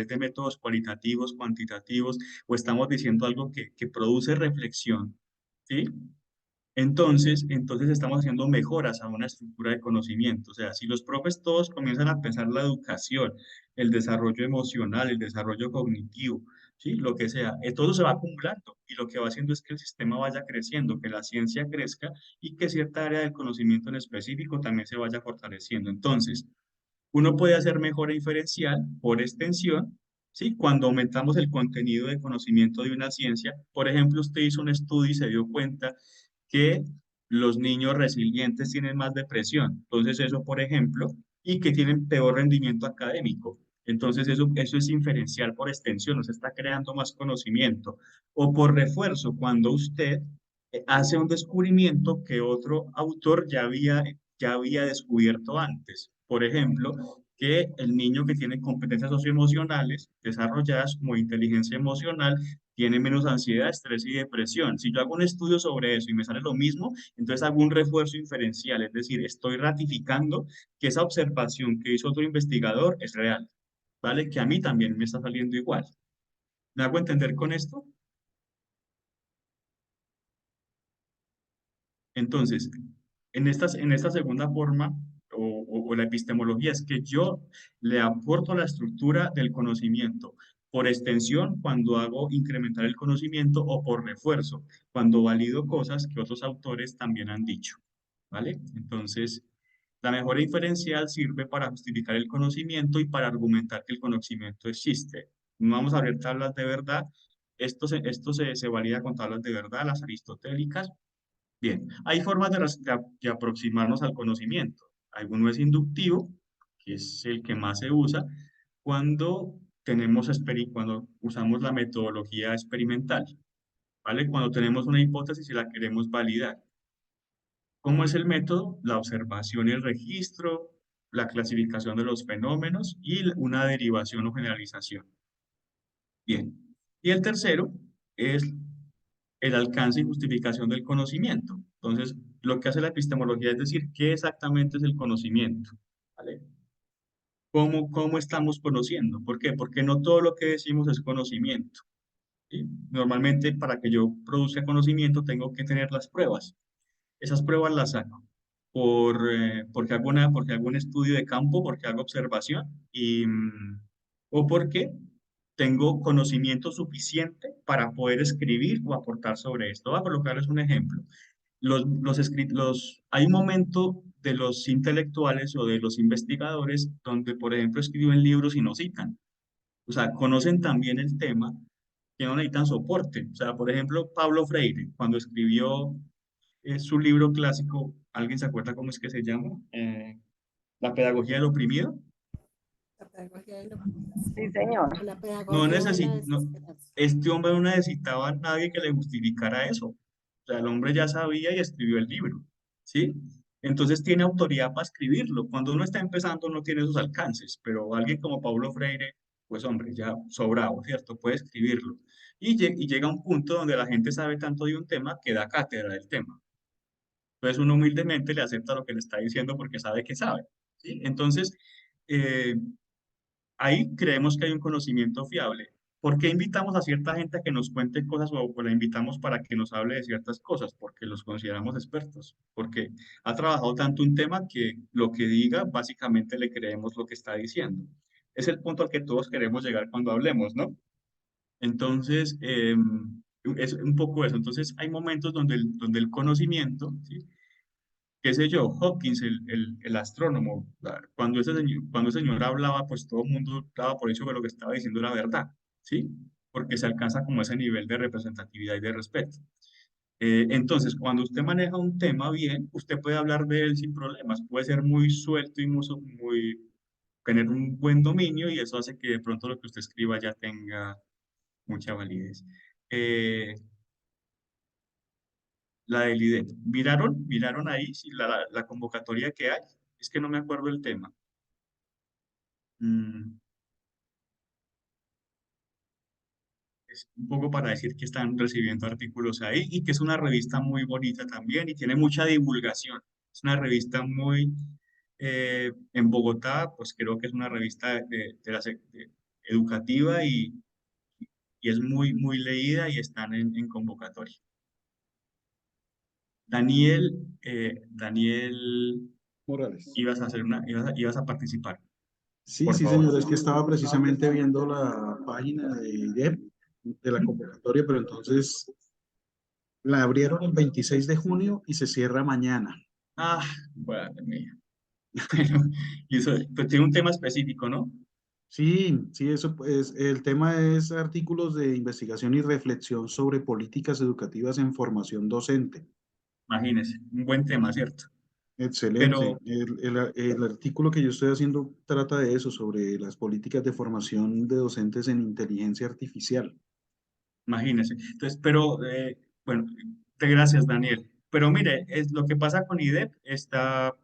A: de métodos cualitativos, cuantitativos, o estamos diciendo algo que produce reflexión, ¿sí? Entonces estamos haciendo mejoras a una estructura de conocimiento. O sea, si los profes todos comienzan a pensar la educación, el desarrollo emocional, el desarrollo cognitivo, ¿sí? Lo que sea, todo se va acumulando y lo que va haciendo es que el sistema vaya creciendo, que la ciencia crezca y que cierta área del conocimiento en específico también se vaya fortaleciendo. Entonces, uno puede hacer mejora inferencial por extensión, ¿sí? Cuando aumentamos el contenido de conocimiento de una ciencia. Por ejemplo, usted hizo un estudio y se dio cuenta que los niños resilientes tienen más depresión. Entonces, eso, por ejemplo, y que tienen peor rendimiento académico. Entonces, eso es inferencial por extensión, se está creando más conocimiento. O por refuerzo, cuando usted hace un descubrimiento que otro autor ya había descubierto antes. Por ejemplo, que el niño que tiene competencias socioemocionales desarrolladas como inteligencia emocional tiene menos ansiedad, estrés y depresión. Si yo hago un estudio sobre eso y me sale lo mismo, entonces hago un refuerzo inferencial, es decir, estoy ratificando que esa observación que hizo otro investigador es real, ¿vale? Que a mí también me está saliendo igual. ¿Me hago entender con esto? Entonces, en esta segunda forma, o la epistemología, es que yo le aporto la estructura del conocimiento por extensión cuando hago incrementar el conocimiento o por refuerzo, cuando valido cosas que otros autores también han dicho, ¿vale? Entonces, la mejora inferencial sirve para justificar el conocimiento y para argumentar que el conocimiento existe. No vamos a ver tablas de verdad. Se valida con tablas de verdad, las aristotélicas. Bien, hay formas de aproximarnos al conocimiento. Alguno es inductivo, que es el que más se usa cuando cuando usamos la metodología experimental, ¿vale? Cuando tenemos una hipótesis y la queremos validar. ¿Cómo es el método? La observación y el registro, la clasificación de los fenómenos y una derivación o generalización. Bien. Y el tercero es el alcance y justificación del conocimiento. Entonces, lo que hace la epistemología es decir qué exactamente es el conocimiento, ¿vale? ¿Cómo estamos conociendo? ¿Por qué? Porque no todo lo que decimos es conocimiento, ¿sí? Normalmente, para que yo produzca conocimiento, tengo que tener las pruebas. Esas pruebas las saco porque hago un estudio de campo, porque hago observación o porque tengo conocimiento suficiente para poder escribir o aportar sobre esto. Voy a colocarles un ejemplo. Hay un momento de los intelectuales o de los investigadores donde, por ejemplo, escriben libros y no citan. O sea, conocen también el tema que no necesitan soporte. O sea, por ejemplo, Pablo Freire, cuando escribió su libro clásico, ¿alguien se acuerda cómo es que se llama? La pedagogía del oprimido.
H: La pedagogía de lo sí.
D: Sí, señor.
H: O la
A: No
H: pedagogía de la
A: necesita,
H: desesperanza.
A: este hombre no necesitaba a nadie que le justificara eso. O sea, el hombre ya sabía y escribió el libro, ¿sí? Entonces tiene autoridad para escribirlo. Cuando uno está empezando no tiene esos alcances, pero alguien como Paulo Freire, pues hombre, ya sobrado, ¿cierto? Puede escribirlo. Y llega un punto donde la gente sabe tanto de un tema que da cátedra del tema. Entonces uno humildemente le acepta lo que le está diciendo porque sabe que sabe, ¿sí? Entonces, eh, ahí creemos que hay un conocimiento fiable. ¿Por qué invitamos a cierta gente a que nos cuente cosas o la invitamos para que nos hable de ciertas cosas? Porque los consideramos expertos, porque ha trabajado tanto un tema que lo que diga, básicamente le creemos lo que está diciendo. Es el punto al que todos queremos llegar cuando hablemos, ¿no? Entonces, es un poco eso. Entonces, hay momentos donde el conocimiento, ¿sí? Qué sé yo, Hawkins, el astrónomo, cuando ese señor hablaba, pues todo el mundo daba por hecho que lo que estaba diciendo era verdad, ¿sí? Porque se alcanza como ese nivel de representatividad y de respeto. Entonces, cuando usted maneja un tema bien, usted puede hablar de él sin problemas, puede ser muy suelto y tener un buen dominio y eso hace que de pronto lo que usted escriba ya tenga mucha validez. Eh, la del IDET. ¿Miraron? ¿Miraron ahí si la convocatoria que hay? Es que no me acuerdo el tema. Mm, es un poco para decir que están recibiendo artículos ahí y que es una revista muy bonita también y tiene mucha divulgación. Es una revista muy, en Bogotá, pues creo que es una revista educativa y es muy, muy leída y están en convocatoria. Daniel,
I: Morales.
A: ibas a participar,
I: Sí,
A: por
I: sí,
A: favor.
I: señor, es que estaba precisamente viendo la página de IDEP, de la convocatoria, pero entonces la abrieron el 26 de junio y se cierra mañana.
A: Ah, madre mía. Bueno, y eso, pues tiene un tema específico, ¿no?
I: Sí, sí, eso pues, el tema es artículos de investigación y reflexión sobre políticas educativas en formación docente.
A: Imagínese, un buen tema, ¿cierto?
I: Excelente.
A: Pero
I: El artículo que yo estoy haciendo trata de eso, sobre las políticas de formación de docentes en inteligencia artificial.
A: imagínese. Entonces, bueno, te gracias, Daniel. Pero mire, es lo que pasa con IDEP está.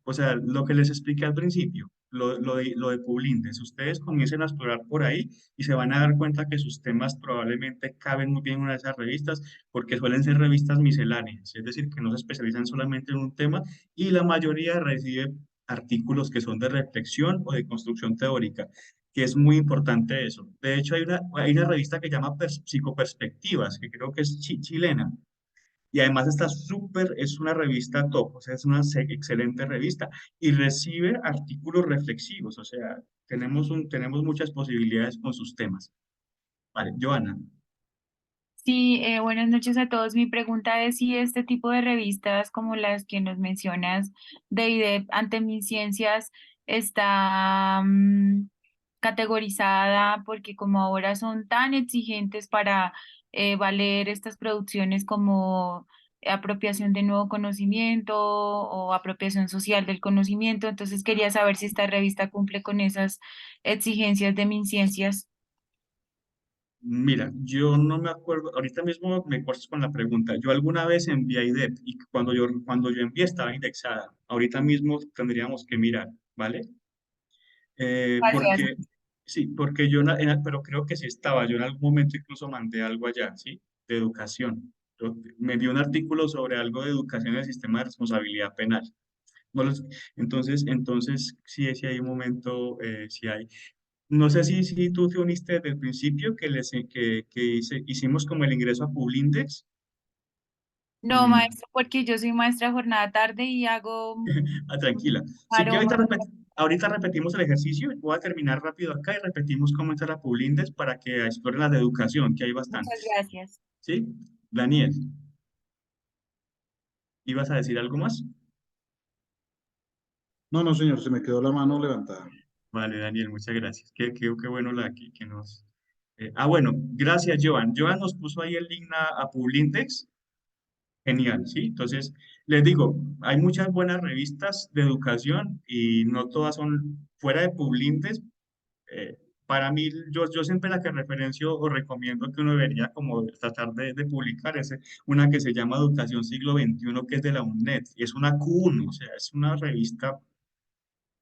A: O sea, lo que les expliqué al principio, lo de Publintes, ustedes comiencen a explorar por ahí y se van a dar cuenta que sus temas probablemente caben muy bien en una de esas revistas porque suelen ser revistas misceláneas, es decir, que no se especializan solamente en un tema y la mayoría recibe artículos que son de reflexión o de construcción teórica, que es muy importante eso. De hecho, hay una revista que llama Psicoperspectivas, que creo que es chilena y además está súper, es una revista top, o sea, es una excelente revista y recibe artículos reflexivos, o sea, tenemos muchas posibilidades con sus temas. Vale, Joana,
G: Sí, buenas noches a todos. Mi pregunta es si este tipo de revistas como las que nos mencionas de IDEP ante mis ciencias está categorizada porque como ahora son tan exigentes para valer estas producciones como apropiación de nuevo conocimiento o apropiación social del conocimiento, entonces quería saber si esta revista cumple con esas exigencias de mis ciencias.
A: mira, yo no me acuerdo, ahorita mismo me cortas con la pregunta, yo alguna vez envié a IDEP y cuando yo envié estaba indexada, ahorita mismo tendríamos que mirar, ¿vale?
G: Gracias.
A: Porque, sí, porque pero creo que sí estaba, yo en algún momento incluso mandé algo allá, ¿sí? De educación. Me dio un artículo sobre algo de educación en el sistema de responsabilidad penal. No los- entonces, sí, sí hay un momento, sí hay. No sé si tú te uniste desde el principio, hicimos como el ingreso a Publindex.
G: No,
A: Mm,
G: maestro, porque yo soy maestra jornada tarde y hago
A: tranquila. Sí que
G: aroma.
A: ahorita repetimos el ejercicio. Voy a terminar rápido acá y repetimos cómo entrar a Publindex para que exploren las de educación, que hay
G: Muchas
A: bastantes.
G: gracias.
A: ¿Sí? Daniel, ¿ibas a decir algo más?
I: No, no, señor, se me quedó la mano levantada.
A: Vale, Daniel, muchas gracias. Qué bueno que nos... bueno, gracias, Joan. Joan nos puso ahí el link a Publindex. Genial, ¿sí? Entonces, les digo, hay muchas buenas revistas de educación y no todas son fuera de Publintes. para mí, yo siempre la que referencio o recomiendo que uno debería como tratar de publicar es una que se llama Educación Siglo XXI, que es de la UNED, y es una Q1, o sea, es una revista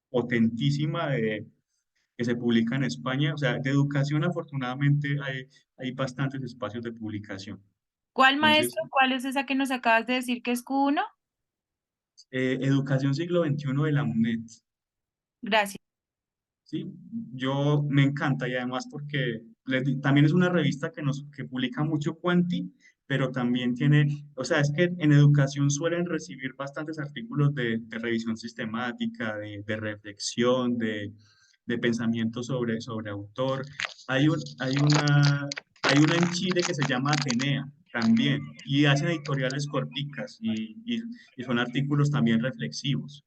A: potentísima que se publica en España, o sea, de educación afortunadamente hay bastantes espacios de publicación.
G: ¿Cuál
A: Entonces,
G: maestro? ¿Cuál es esa que nos acabas de decir que es Q1?
A: Educación Siglo XXI de la UNED.
G: Gracias.
A: ¿Sí? Yo me encanta y además porque también es una revista que publica mucho Cuanti, pero también tiene, o sea, es que en educación suelen recibir bastantes artículos de revisión sistemática, de reflexión, de pensamiento sobre autor. Hay una en Chile que se llama Atenea también, y hacen editoriales corticas y son artículos también reflexivos.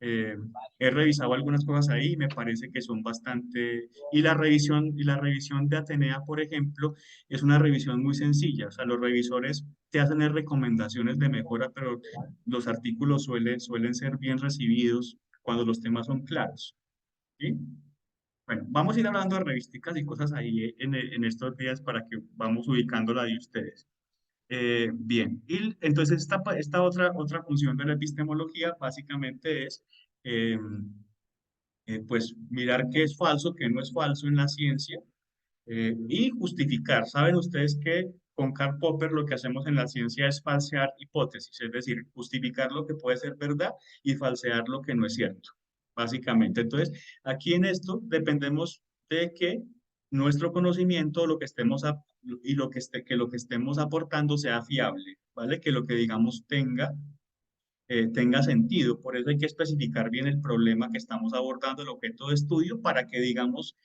A: Eh, He revisado algunas cosas ahí y me parece que son bastante... Y la revisión de Atenea, por ejemplo, es una revisión muy sencilla. O sea, los revisores te hacen recomendaciones de mejora, pero los artículos suelen ser bien recibidos cuando los temas son claros. ¿Sí? Bueno, vamos a ir hablando de revisticas y cosas ahí en estos días para que vamos ubicando la de ustedes. Bien, y entonces esta otra función de la epistemología básicamente es eh, pues mirar qué es falso, qué no es falso en la ciencia y justificar. Saben ustedes que con Karl Popper lo que hacemos en la ciencia es falsear hipótesis, es decir, justificar lo que puede ser verdad y falsear lo que no es cierto, básicamente. Entonces, aquí en esto dependemos de que nuestro conocimiento, lo que estemos y que lo que estemos aportando sea fiable, ¿vale? Que lo que digamos tenga sentido. Por eso hay que especificar bien el problema que estamos abordando, el objeto de estudio, para que digamos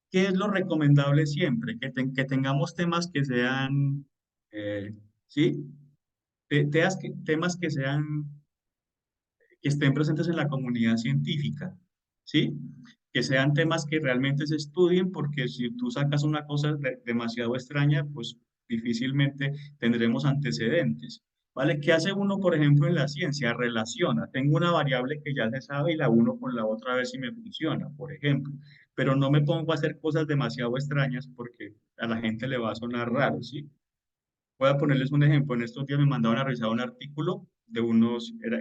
A: qué es lo recomendable siempre, que tengamos temas que sean, ¿sí? Temas que estén presentes en la comunidad científica, ¿sí? Que sean temas que realmente se estudien, porque si tú sacas una cosa demasiado extraña, pues difícilmente tendremos antecedentes, ¿vale? ¿Qué hace uno, por ejemplo, en la ciencia? Relaciona. Tengo una variable que ya se sabe y la uno con la otra a ver si me funciona, por ejemplo. Pero no me pongo a hacer cosas demasiado extrañas porque a la gente le va a sonar raro, ¿sí? Voy a ponerles un ejemplo. En estos días me mandaron a revisar un artículo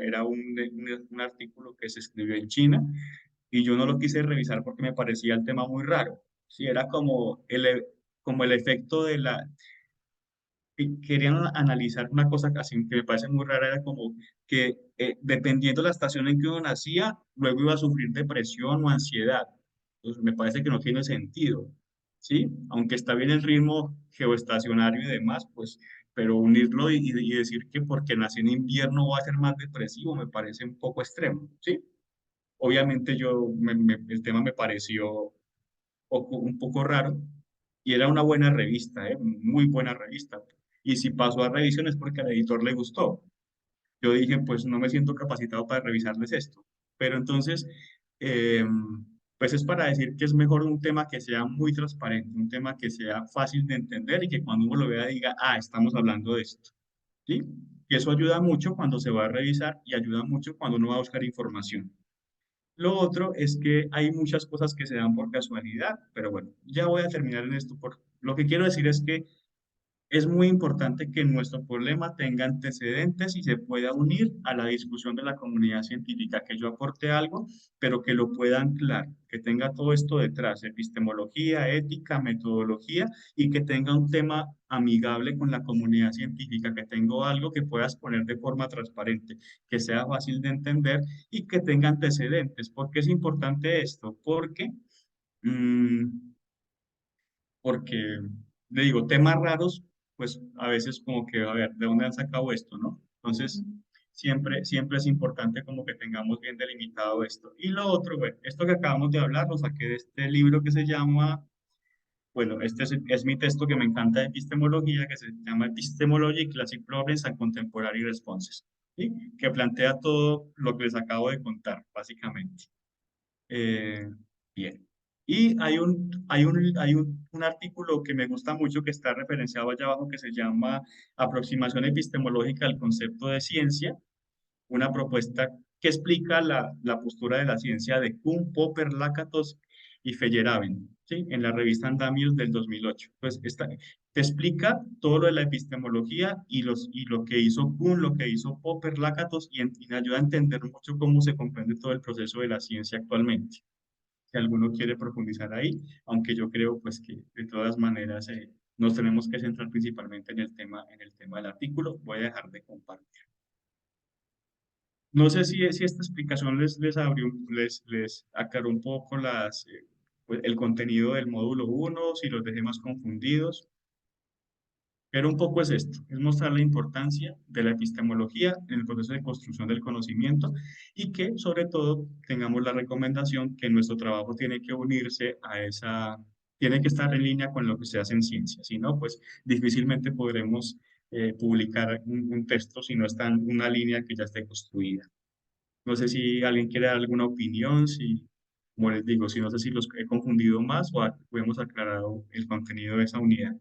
A: era un artículo que se escribió en China y yo no lo quise revisar porque me parecía el tema muy raro. Sí, era como el efecto querían analizar una cosa así que me parece muy rara, era como que dependiendo de la estación en que uno nacía, luego iba a sufrir depresión o ansiedad. Entonces me parece que no tiene sentido, ¿sí? Aunque está bien el ritmo geoestacionario y demás, pues, pero unirlo y decir que porque nací en invierno va a ser más depresivo me parece un poco extremo, ¿sí? Obviamente el tema me pareció un poco raro y era una buena revista, muy buena revista. Y si pasó a revisión es porque al editor le gustó. Yo dije, pues no me siento capacitado para revisarles esto. Pero entonces, eh, pues es para decir que es mejor un tema que sea muy transparente, un tema que sea fácil de entender y que cuando uno lo vea diga, ah, estamos hablando de esto. ¿Sí? Y eso ayuda mucho cuando se va a revisar y ayuda mucho cuando uno va a buscar información. Lo otro es que hay muchas cosas que se dan por casualidad, pero bueno, ya voy a terminar en esto. Lo que quiero decir es que es muy importante que nuestro problema tenga antecedentes y se pueda unir a la discusión de la comunidad científica, que yo aporte algo, pero que lo pueda anclar, que tenga todo esto detrás, epistemología, ética, metodología, y que tenga un tema amigable con la comunidad científica, que tenga algo que puedas poner de forma transparente, que sea fácil de entender y que tenga antecedentes. ¿Por qué es importante esto? Mm, porque, le digo, temas raros, pues a veces como que, a ver, ¿de dónde han sacado esto, no? Entonces, siempre es importante como que tengamos bien delimitado esto. Y lo otro, bueno, esto que acabamos de hablar, lo saqué de este libro que se llama, bueno, este es mi texto que me encanta de epistemología, que se llama Epistemology, Classic Problems and Contemporary Responses, ¿sí? Que plantea todo lo que les acabo de contar, básicamente. Eh, Bien. Y hay un artículo que me gusta mucho que está referenciado allá abajo que se llama Aproximación epistemológica al concepto de ciencia, una propuesta que explica la postura de la ciencia de Kuhn, Popper, Lakatos y Feyerabend, ¿sí? En la revista Andamios del 2008. Pues te explica todo lo de la epistemología y lo que hizo Kuhn, lo que hizo Popper, Lakatos, y ayuda a entender mucho cómo se comprende todo el proceso de la ciencia actualmente. Si alguno quiere profundizar ahí, aunque yo creo pues que de todas maneras nos tenemos que centrar principalmente en el tema del artículo, voy a dejar de compartir. No sé si esta explicación les aclaró un poco pues, el contenido del módulo 1, si los dejé más confundidos. Pero un poco es esto, es mostrar la importancia de la epistemología en el proceso de construcción del conocimiento y que sobre todo tengamos la recomendación que nuestro trabajo tiene que unirse tiene que estar en línea con lo que se hace en ciencia, si no, pues difícilmente podremos publicar un texto si no está en una línea que ya esté construida. No sé si alguien quiere dar alguna opinión, como les digo, si no sé si los he confundido más o hemos aclarado el contenido de esa unidad.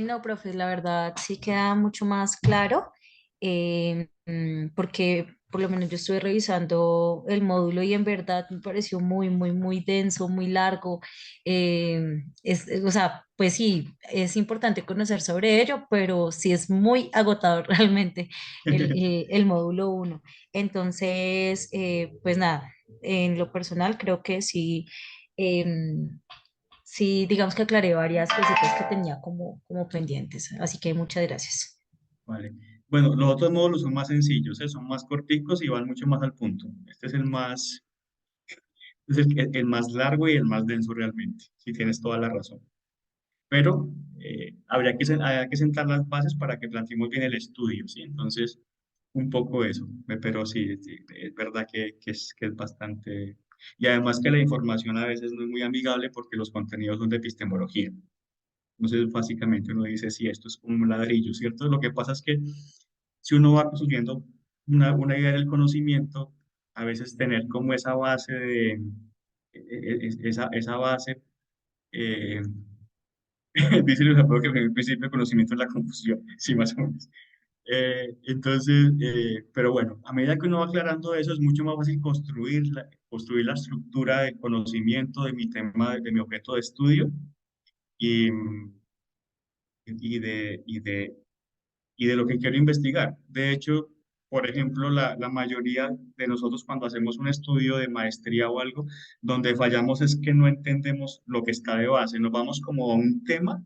J: No, profe, la verdad sí queda mucho más claro, porque por lo menos yo estuve revisando el módulo y en verdad me pareció muy, muy, muy denso, muy largo. O sea, pues sí, es importante conocer sobre ello, pero sí es muy agotador realmente el módulo uno. Entonces, pues nada, en lo personal creo que sí. em, Sí, digamos que aclaré varias cositas que tenía como pendientes, así que muchas gracias.
A: Vale. Bueno, los otros módulos son más sencillos, son más corticos y van mucho más al punto. Este es el más largo y el más denso realmente, si tienes toda la razón. Pero habría que sentar las bases para que planteemos bien el estudio, ¿sí? Entonces, un poco eso. Pero sí, sí, es verdad que es bastante... Y además que la información a veces no es muy amigable porque los contenidos son de epistemología. Entonces, básicamente uno dice, sí, esto es como un ladrillo, ¿cierto? Lo que pasa es que si uno va construyendo una idea del conocimiento, a veces tener como esa base esa base, eh, dice el ejemplo que el principio de conocimiento es la confusión, sí, más o menos. Pero bueno, a medida que uno va aclarando eso, es mucho más fácil construir la estructura del conocimiento de mi tema, de mi objeto de estudio y, y de, y de, y de lo que quiero investigar. De hecho, por ejemplo, la mayoría de nosotros cuando hacemos un estudio de maestría o algo, donde fallamos es que no entendemos lo que está de base. Nos vamos como a un tema,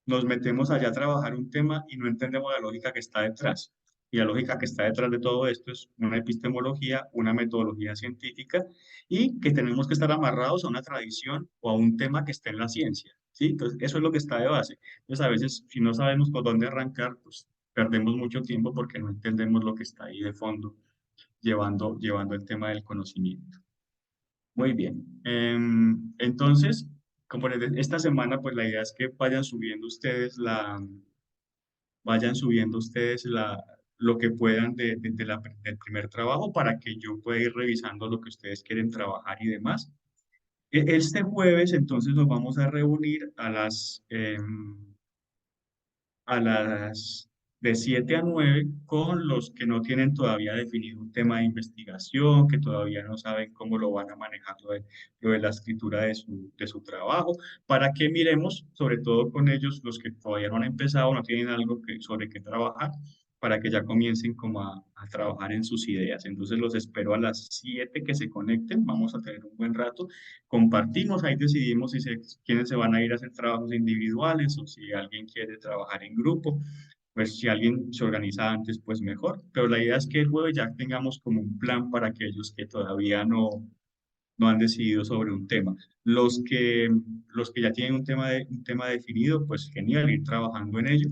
A: nos metemos allá a trabajar un tema y no entendemos la lógica que está detrás. Y la lógica que está detrás de todo esto es una epistemología, una metodología científica y que tenemos que estar amarrados a una tradición o a un tema que esté en la ciencia, ¿sí? Entonces, eso es lo que está de base. Entonces, a veces, si no sabemos por dónde arrancar, pues perdemos mucho tiempo porque no entendemos lo que está ahí de fondo, llevando el tema del conocimiento. Muy bien. Entonces, como esta semana, pues la idea es que vayan subiendo ustedes lo que puedan del primer trabajo para que yo pueda ir revisando lo que ustedes quieren trabajar y demás. Este jueves, entonces, nos vamos a reunir a las de 7 a 9 con los que no tienen todavía definido un tema de investigación, que todavía no saben cómo lo van a manejar lo de la escritura de su trabajo, para que miremos, sobre todo con ellos, los que todavía no han empezado, no tienen algo sobre qué trabajar, para que ya comiencen como a trabajar en sus ideas. Entonces los espero a las 7 que se conecten, vamos a tener un buen rato, compartimos, ahí decidimos quiénes se van a ir a hacer trabajos individuales o si alguien quiere trabajar en grupo, pues si alguien se organiza antes, pues mejor. Pero la idea es que el jueves ya tengamos como un plan para aquellos que todavía no han decidido sobre un tema. Los que ya tienen un tema definido, pues genial, ir trabajando en ello.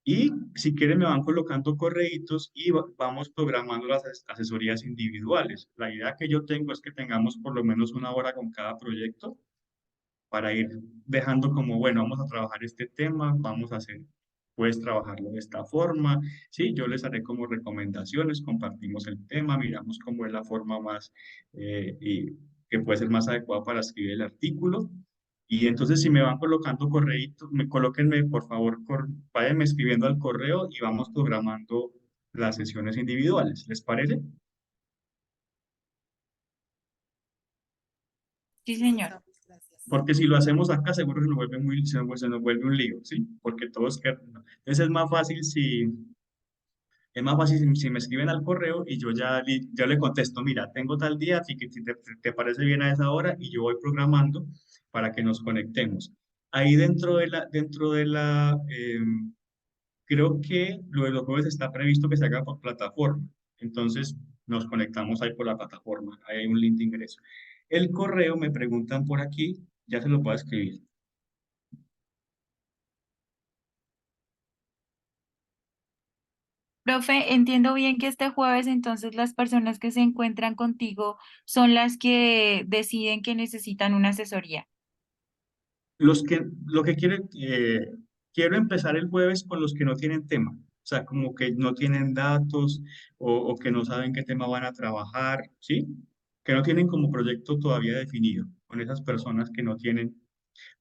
A: Y si quieren me van colocando correitos y vamos programando las asesorías individuales. La idea que yo tengo es que tengamos por lo menos una hora con cada proyecto para ir dejando como, bueno, vamos a trabajar este tema, puedes trabajarlo de esta forma, sí, yo les haré como recomendaciones, compartimos el tema, miramos cómo es la forma más, y que puede ser más adecuada para escribir el artículo, Y entonces si me van colocando correitos, colóquenme por favor, váyanme escribiendo al correo y vamos programando las sesiones individuales. ¿Les parece?
G: Sí,
H: Sí,
G: señor.
H: Fabi, gracias.
A: Porque si lo hacemos acá, seguro se nos vuelve se nos vuelve un lío, ¿sí? Porque todos quedan. Entonces es más fácil si me escriben al correo y yo ya le contesto, mira, tengo tal día, así que si te parece bien a esa hora y yo voy programando para que nos conectemos. Ahí creo que lo de los jueves está previsto que se haga por plataforma. Entonces nos conectamos ahí por la plataforma. Ahí hay un link de ingreso. El correo me preguntan por aquí, ya se lo puedo escribir.
G: Profe, entiendo bien que este jueves entonces las personas que se encuentran contigo son las que deciden que necesitan una asesoría.
A: Lo que quiero empezar el jueves con los que no tienen tema, o sea, como que no tienen datos o que no saben qué tema van a trabajar, ¿sí? Que no tienen como proyecto todavía definido, con esas personas que no tienen.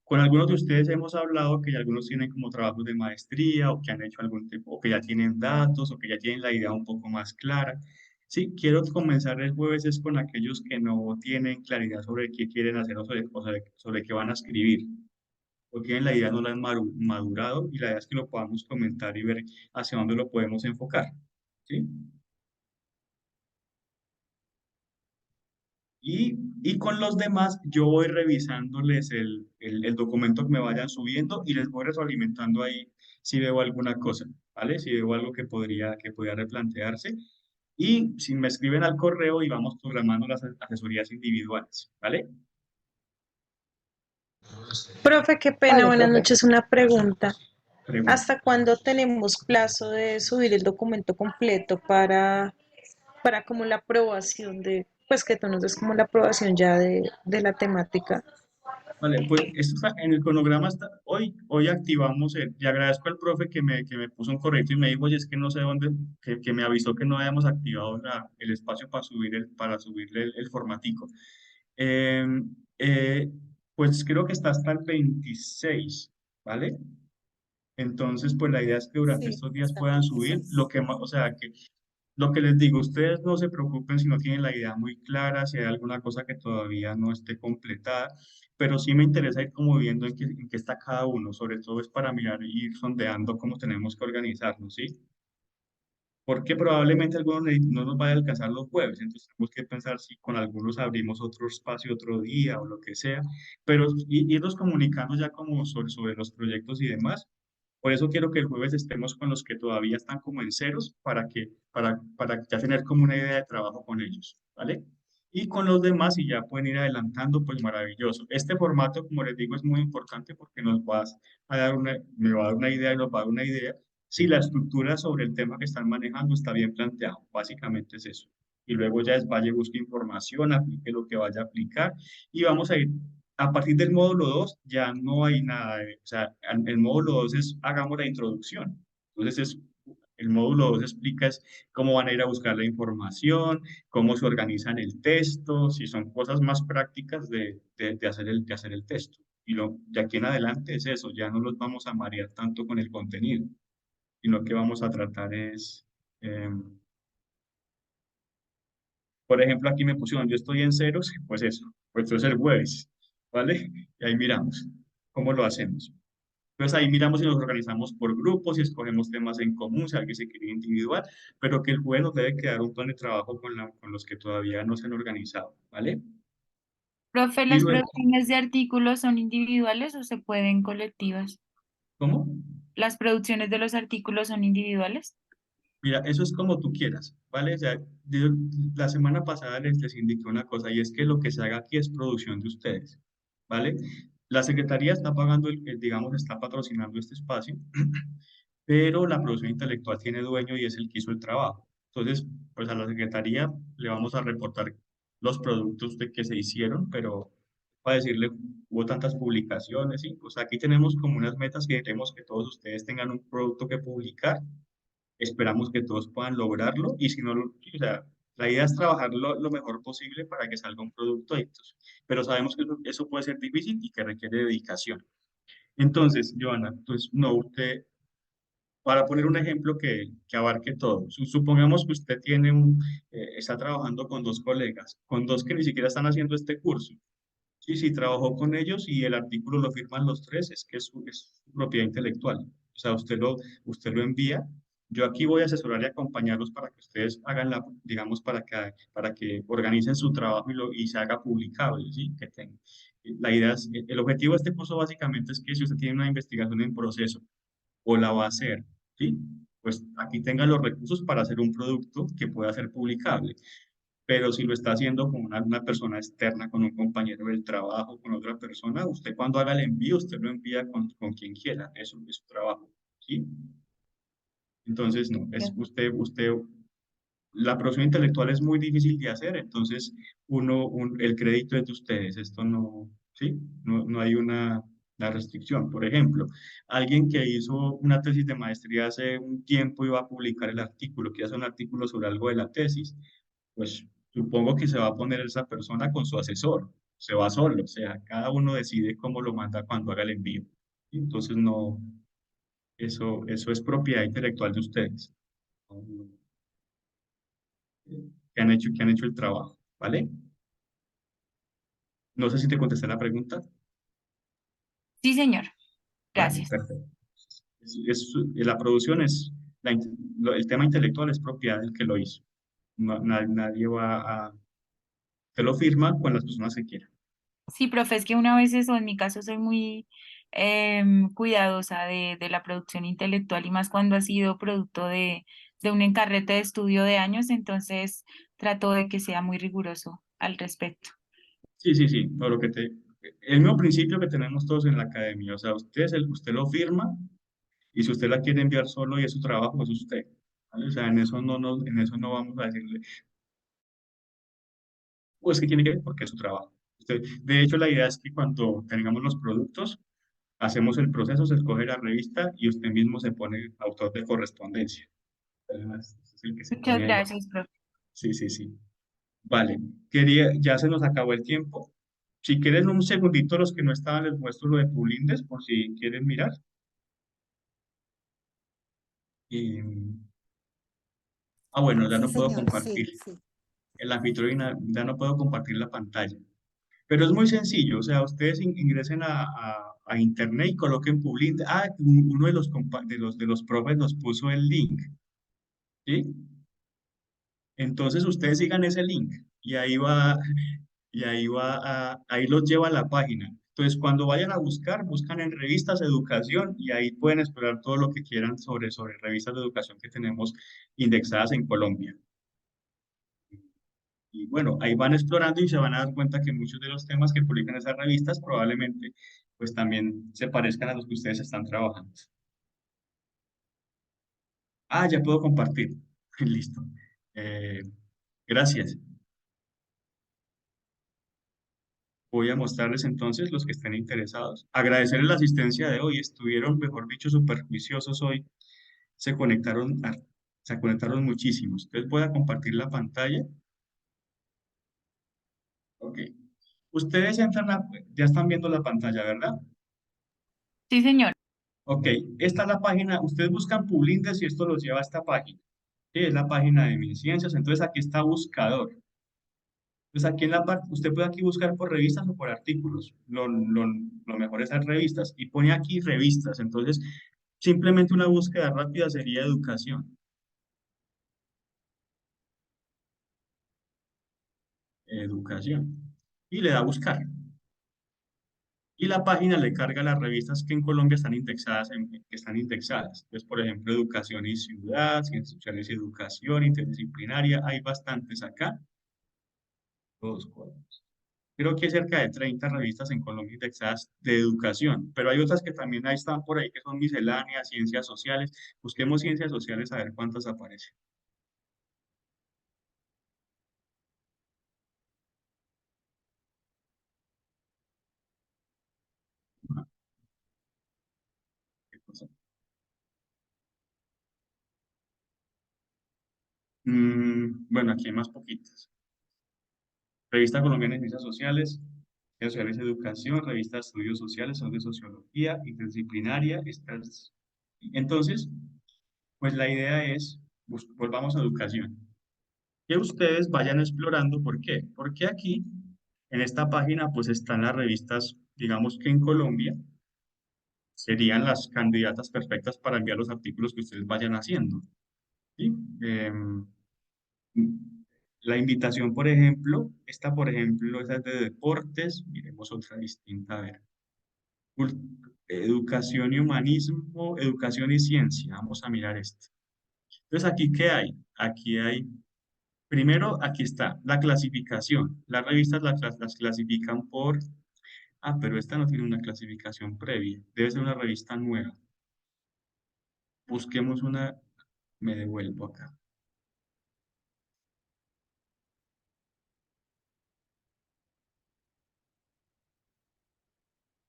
A: Con algunos de ustedes hemos hablado que algunos tienen como trabajos de maestría o que han hecho algún tipo, o que ya tienen datos o que ya tienen la idea un poco más clara. Sí, quiero comenzar el jueves es con aquellos que no tienen claridad sobre qué quieren hacer o sobre qué van a escribir o tienen la idea, no la han madurado y la idea es que lo podamos comentar y ver hacia dónde lo podemos enfocar. ¿Sí? Y con los demás, yo voy revisándoles el documento que me vayan subiendo y les voy retroalimentando ahí si veo alguna cosa, ¿vale? Si veo algo que podría replantearse. Y si me escriben al correo y vamos programando las asesorías individuales, ¿vale?
K: Profe, qué pena,
D: Vale,
K: buenas
D: profe.
K: noches. Una pregunta.
A: Pregunta.
K: ¿Hasta cuándo tenemos plazo de subir el documento completo para como la aprobación pues que tú nos des como la aprobación ya de la temática?
A: Vale, pues esto en el cronograma hoy activamos y agradezco al profe que me puso un correcto y me dijo, oye, es que no sé dónde, que me avisó que no habíamos activado el espacio para subirle el formatico. Eh, eh, pues creo que está hasta el 26, ¿vale? Entonces, pues la idea es que durante
H: Sí,
A: estos días
H: hasta el
A: puedan subir
H: 26.
A: lo que más, o sea, que lo que les digo, ustedes no se preocupen si no tienen la idea muy clara, si hay alguna cosa que todavía no esté completada, pero sí me interesa ir como viendo en qué está cada uno, sobre todo es para mirar y ir sondeando cómo tenemos que organizarnos, ¿sí? Porque probablemente algunos no nos vaya a alcanzar los jueves, entonces tenemos que pensar si con algunos abrimos otro espacio otro día o lo que sea, pero irnos comunicando ya como sobre los proyectos y demás. Por eso quiero que el jueves estemos con los que todavía están como en ceros para ya tener como una idea de trabajo con ellos, ¿vale? Y con los demás, si ya pueden ir adelantando, pues maravilloso. Este formato, como les digo, es muy importante porque me va a dar una idea y nos va a dar una idea si la estructura sobre el tema que están manejando está bien planteado. Básicamente es eso. Y luego ya es vaya, busque información, aplique lo que vaya a aplicar y vamos a ir a partir del módulo 2 ya no hay nada, o sea, el módulo 2 es hagamos la introducción. Entonces el módulo 2 explica cómo van a ir a buscar la información, cómo se organizan el texto, si son cosas más prácticas de hacer el texto. Y de aquí en adelante es eso, ya no los vamos a marear tanto con el contenido, sino que vamos a tratar em, por ejemplo, aquí me pusieron, yo estoy en ceros, pues eso, pues eso es el jueves, ¿vale? Y ahí miramos cómo lo hacemos. Entonces ahí miramos si nos organizamos por grupos, si escogemos temas en común, si alguien se quiere individual, pero que el jueves nos debe quedar un plan de trabajo con los que todavía no se han organizado, ¿vale?
G: Profe,
A: Y
G: ¿las
A: luego,
G: producciones de artículos son individuales o se pueden colectivas?
A: ¿cómo?
G: ¿Las producciones de los artículos son individuales?
A: Mira, eso es como tú quieras, ¿vale? O sea, la semana pasada les indiqué una cosa y es que lo que se haga aquí es producción de ustedes, ¿vale? La Secretaría está pagando, digamos, está patrocinando este espacio, pero la producción intelectual tiene dueño y es el que hizo el trabajo. Entonces, pues a la Secretaría le vamos a reportar los productos de que se hicieron, pero para decirle, hubo tantas publicaciones, ¿sí? Pues aquí tenemos como unas metas que queremos que todos ustedes tengan un producto que publicar. Esperamos que todos puedan lograrlo y si no, o sea, La idea es trabajar lo mejor posible para que salga un producto exitoso, pero sabemos que eso puede ser difícil y que requiere dedicación. Entonces, Joana, pues no, usted, para poner un ejemplo que abarque todo, supongamos que usted está trabajando con dos colegas, con dos que ni siquiera están haciendo este curso. Sí, sí, trabajó con ellos y el artículo lo firman los tres, es que es su propiedad intelectual. O sea, usted lo envía. Yo aquí voy a asesorar y acompañarlos para que ustedes hagan digamos, para que organicen su trabajo y se haga publicable, ¿sí? La idea el objetivo de este curso básicamente es que si usted tiene una investigación en proceso o la va a hacer, ¿sí? Pues aquí tenga los recursos para hacer un producto que pueda ser publicable. Pero si lo está haciendo con una persona externa, con un compañero del trabajo, con otra persona, usted cuando haga el envío, usted lo envía con quien quiera, eso es su trabajo, ¿sí? Entonces, no, la producción intelectual es muy difícil de hacer, entonces el crédito es de ustedes, esto no, ¿sí? No hay la restricción. Por ejemplo, alguien que hizo una tesis de maestría hace un tiempo y va a publicar el artículo, que hace un artículo sobre algo de la tesis, pues supongo que se va a poner esa persona con su asesor, se va solo, o sea, cada uno decide cómo lo manda cuando haga el envío. Entonces, no, eso es propiedad intelectual de ustedes, ¿no? Que han hecho el trabajo, ¿vale? No sé si te contesté la pregunta.
G: Sí, señor.
A: Vale,
G: Gracias.
A: perfecto. La producción el tema intelectual es propiedad del que lo hizo. Nadie te lo firma con las personas que quieran.
G: Sí, profe, es que una vez eso, en mi caso soy muy cuidadosa de la producción intelectual y más cuando ha sido producto de un encarrete de estudio de años, entonces trato de que sea muy riguroso al respecto.
A: Sí, sí, sí, no, el mismo principio que tenemos todos en la academia, o sea, usted lo firma y si usted la quiere enviar solo y es su trabajo, es usted, ¿vale? O sea, en eso no vamos a decirle, pues que tiene que ver porque es su trabajo. De hecho, la idea es que cuando tengamos los productos, hacemos el proceso, se escoge la revista y usted mismo se pone autor de correspondencia. Es el que se
G: Muchas
A: pone ahí.
G: gracias, profe.
A: Sí, sí, sí. Vale, ya se nos acabó el tiempo. Si quieren un segundito, los que no estaban, les muestro lo de Pulindes, por si quieren mirar. Y, bueno, ya
H: Sí,
A: no puedo
H: señor, sí,
A: compartir.
H: sí.
A: El anfitrión ya no puedo compartir la pantalla. Pero es muy sencillo, o sea, ustedes ingresen a internet y coloquen Pulindes. Ah, uno de los profes nos puso el link, ¿sí? Entonces ustedes sigan ese link ahí los lleva a la página. Entonces, cuando vayan a buscar, buscan en revistas de educación y ahí pueden explorar todo lo que quieran sobre revistas de educación que tenemos indexadas en Colombia. Y bueno, ahí van explorando y se van a dar cuenta que muchos de los temas que publican esas revistas probablemente pues también se parezcan a los que ustedes están trabajando. Ah, ya puedo compartir. Listo. Eh, gracias. Voy a mostrarles entonces los que estén interesados. Agradecerles la asistencia de hoy. Estuvieron, mejor dicho, súper juiciosos hoy. Se conectaron, se conectaron muchísimos. Entonces voy a compartir la pantalla. Ok. Ustedes ya están viendo la pantalla, ¿verdad?
G: Sí, señor.
A: Ok. Esta es la página. Ustedes buscan Publindes y esto los lleva a esta página. Sí, es la página de MinCiencias. Entonces aquí está buscador. Pues aquí en la parte, usted puede aquí buscar por revistas o por artículos. Lo mejor es hacer revistas. Y pone aquí revistas. Entonces, simplemente una búsqueda rápida sería educación. Educación. Y le da a buscar. Y la página le carga las revistas que en Colombia están indexadas. Que están indexadas. Entonces, por ejemplo, Educación y Ciudad, Ciencias Sociales y Educación, Interdisciplinaria. Hay bastantes acá. Dos, cuatro. Creo que hay cerca de 30 revistas en Colombia indexadas de educación, pero hay otras que también ahí están por ahí que son misceláneas, ciencias sociales. Busquemos ciencias sociales a ver cuántas aparecen. Ah, qué cosa. Bueno, aquí hay más poquitas. Revista Colombiana de Ciencias Sociales, Ciencias Sociales y Educación, Revista de Estudios Sociales, son de Sociología, Interdisciplinaria. Entonces, pues la idea es, volvamos a educación, que ustedes vayan explorando. ¿Por qué? Porque aquí, en esta página, pues están las revistas, digamos que en Colombia, serían las candidatas perfectas para enviar los artículos que ustedes vayan haciendo, ¿sí? La invitación, por ejemplo, esta, por ejemplo, esa es de deportes. Miremos otra distinta, a ver. Educación y humanismo, educación y ciencia. Vamos a mirar esto. Entonces, ¿aquí qué hay? Aquí hay, primero, aquí está la clasificación. Las revistas las clasifican por, pero esta no tiene una clasificación previa. Debe ser una revista nueva. Busquemos una, me devuelvo acá.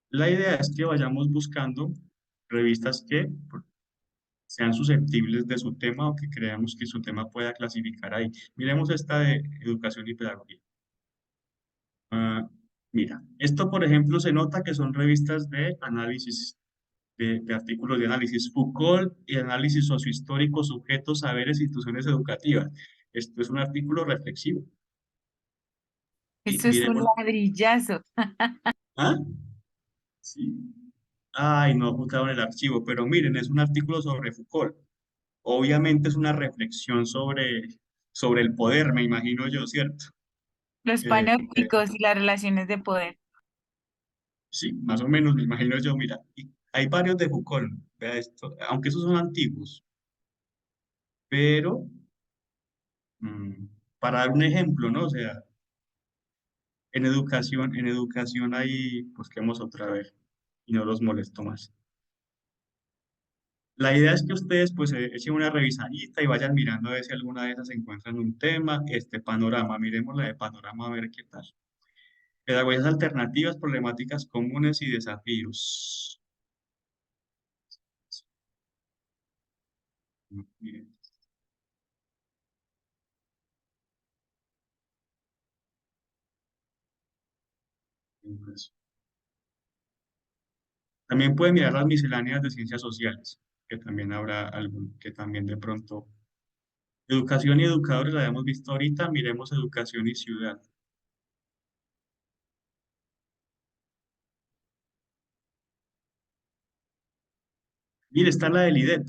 A: La idea es que vayamos buscando revistas que sean susceptibles de su tema o que creamos que su tema pueda clasificar ahí. Miremos esta de educación y pedagogía. Ah, mira, esto por ejemplo se nota que son revistas de análisis, de artículos de análisis Foucault y análisis sociohistórico, sujetos, saberes, instituciones educativas. Esto es un artículo reflexivo. Y
G: Eso es un
A: miremos,
G: ladrillazo.
A: ¿ah? Sí. Ay, no apuntaron el archivo, pero miren, es un artículo sobre Foucault. Obviamente es una reflexión sobre el poder, me imagino yo, ¿cierto?
G: Los
A: Eh, eh,
G: panópticos y las relaciones de poder.
A: sí, más o menos me imagino yo, mira, y hay varios de Foucault, vea esto, aunque esos son antiguos, pero para dar un ejemplo, ¿no? O sea, en educación hay, busquemos otra vez y no los molesto más. La idea es que ustedes pues echen una revisadita y vayan mirando a ver si alguna de esas encuentran un tema, este panorama, miremos la de panorama a ver qué tal. Pedagogías alternativas, problemáticas comunes y desafíos. Miren, pues, también pueden mirar las misceláneas de ciencias sociales, que también habrá algún, que también de pronto. Educación y educadores la habíamos visto ahorita, miremos educación y ciudad. Mire, está la del IDEP,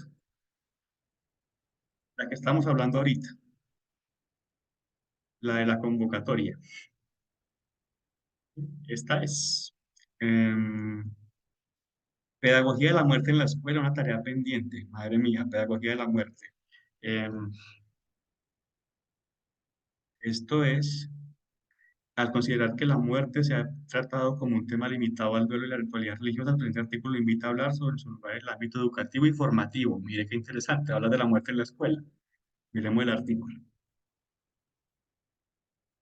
A: la que estamos hablando ahorita, la de la convocatoria. Esta es. em, Pedagogía de la muerte en la escuela, una tarea pendiente. Madre mía, pedagogía de la muerte. Em, Esto es, al considerar que la muerte se ha tratado como un tema limitado al duelo y la ritualidad religiosa, el presente artículo invita a hablar sobre su lugar en el ámbito educativo y formativo. Mire qué interesante, habla de la muerte en la escuela. Miremos el artículo.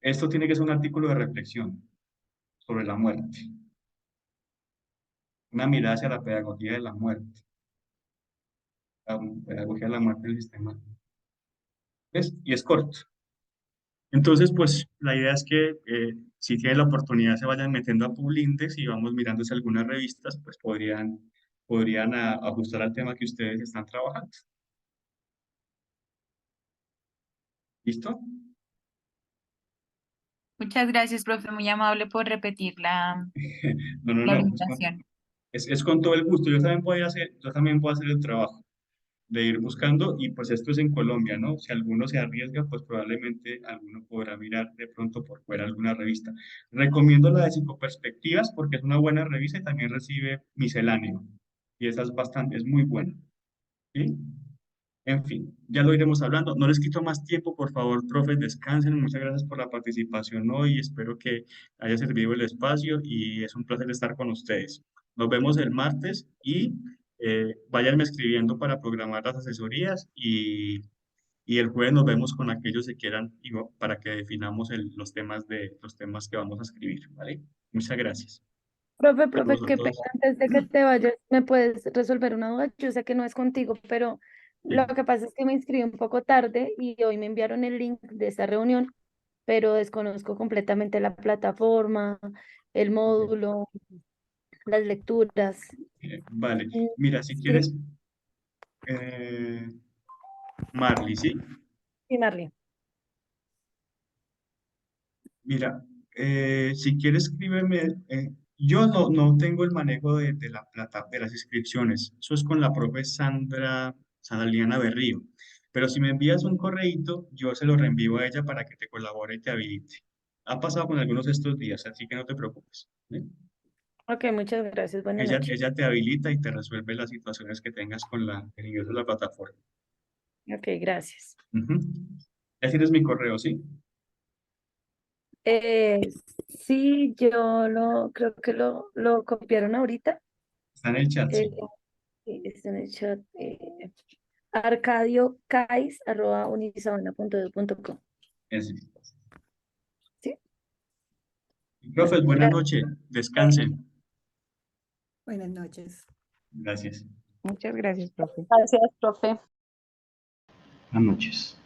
A: Esto tiene que ser un artículo de reflexión sobre la muerte. Una mirada hacia la pedagogía de la muerte. La pedagogía de la muerte del sistema. ¿Ves? Y es corto. Entonces, pues la idea es que si tienen la oportunidad se vayan metiendo a Publindex y vamos mirándose algunas revistas, pues podrían ajustar al tema que ustedes están trabajando. ¿Listo?
G: Muchas gracias, profe, muy amable por repetir
A: No, no,
G: la
A: no.
G: orientación.
A: Es con todo el gusto. Yo también puedo hacer el trabajo de ir buscando y pues esto es en Colombia, ¿no? Si alguno se arriesga, pues probablemente alguno podrá mirar de pronto por fuera alguna revista. Recomiendo la de Psicoperspectivas porque es una buena revista y también recibe misceláneo. Y esa es muy buena. ¿Sí? En fin, ya lo iremos hablando. No les quito más tiempo, por favor, profes, descansen. Muchas gracias por la participación hoy. Espero que haya servido el espacio y es un placer estar con ustedes. Nos vemos el martes y váyanme escribiendo para programar las asesorías y el jueves nos vemos con aquellos que quieran para que definamos los temas que vamos a escribir, ¿vale? Muchas gracias.
L: Profe,
A: Saludos a
L: qué pena,
A: todos.
L: antes de que te vayas, ¿me puedes resolver una duda? Yo sé que no es contigo, pero Lo
A: Sí.
L: que pasa es que me inscribí un poco tarde y hoy me enviaron el link de esta reunión, pero desconozco completamente la plataforma, el
A: Ok.
L: módulo, las lecturas.
A: Vale,
L: Mm,
A: mira, si
L: Sí,
A: quieres, eh, Marley, ¿sí?
L: sí, Marley.
A: Mira, si quieres escríbeme, yo no tengo el manejo de la plata, de las inscripciones, eso es con la profe Sandra Liana Berrío, pero si me envías un correíto, yo se lo reenvío a ella para que te colabore y te habilite. Ha pasado con algunos de estos días, así que no te preocupes, ¿sí?
L: Ok, muchas gracias. Buenas noches.
A: Ella te habilita y te resuelve las situaciones que tengas con el ingreso a la plataforma.
L: Ok, gracias.
A: Ujú. Ya tienes mi correo, ¿sí?
L: Eh, sí, creo que lo copiaron ahorita.
A: Está en el chat,
L: Eh,
A: sí.
L: sí, está en el chat. arcadiocais@unisabana.edu.co.
A: Ese.
L: Sí, bueno,
A: Profe, buenas
L: gracias.
A: noches, descansen.
H: Buenas noches.
A: Gracias.
D: Muchas gracias, profe.
C: Gracias, profe.
A: Buenas noches.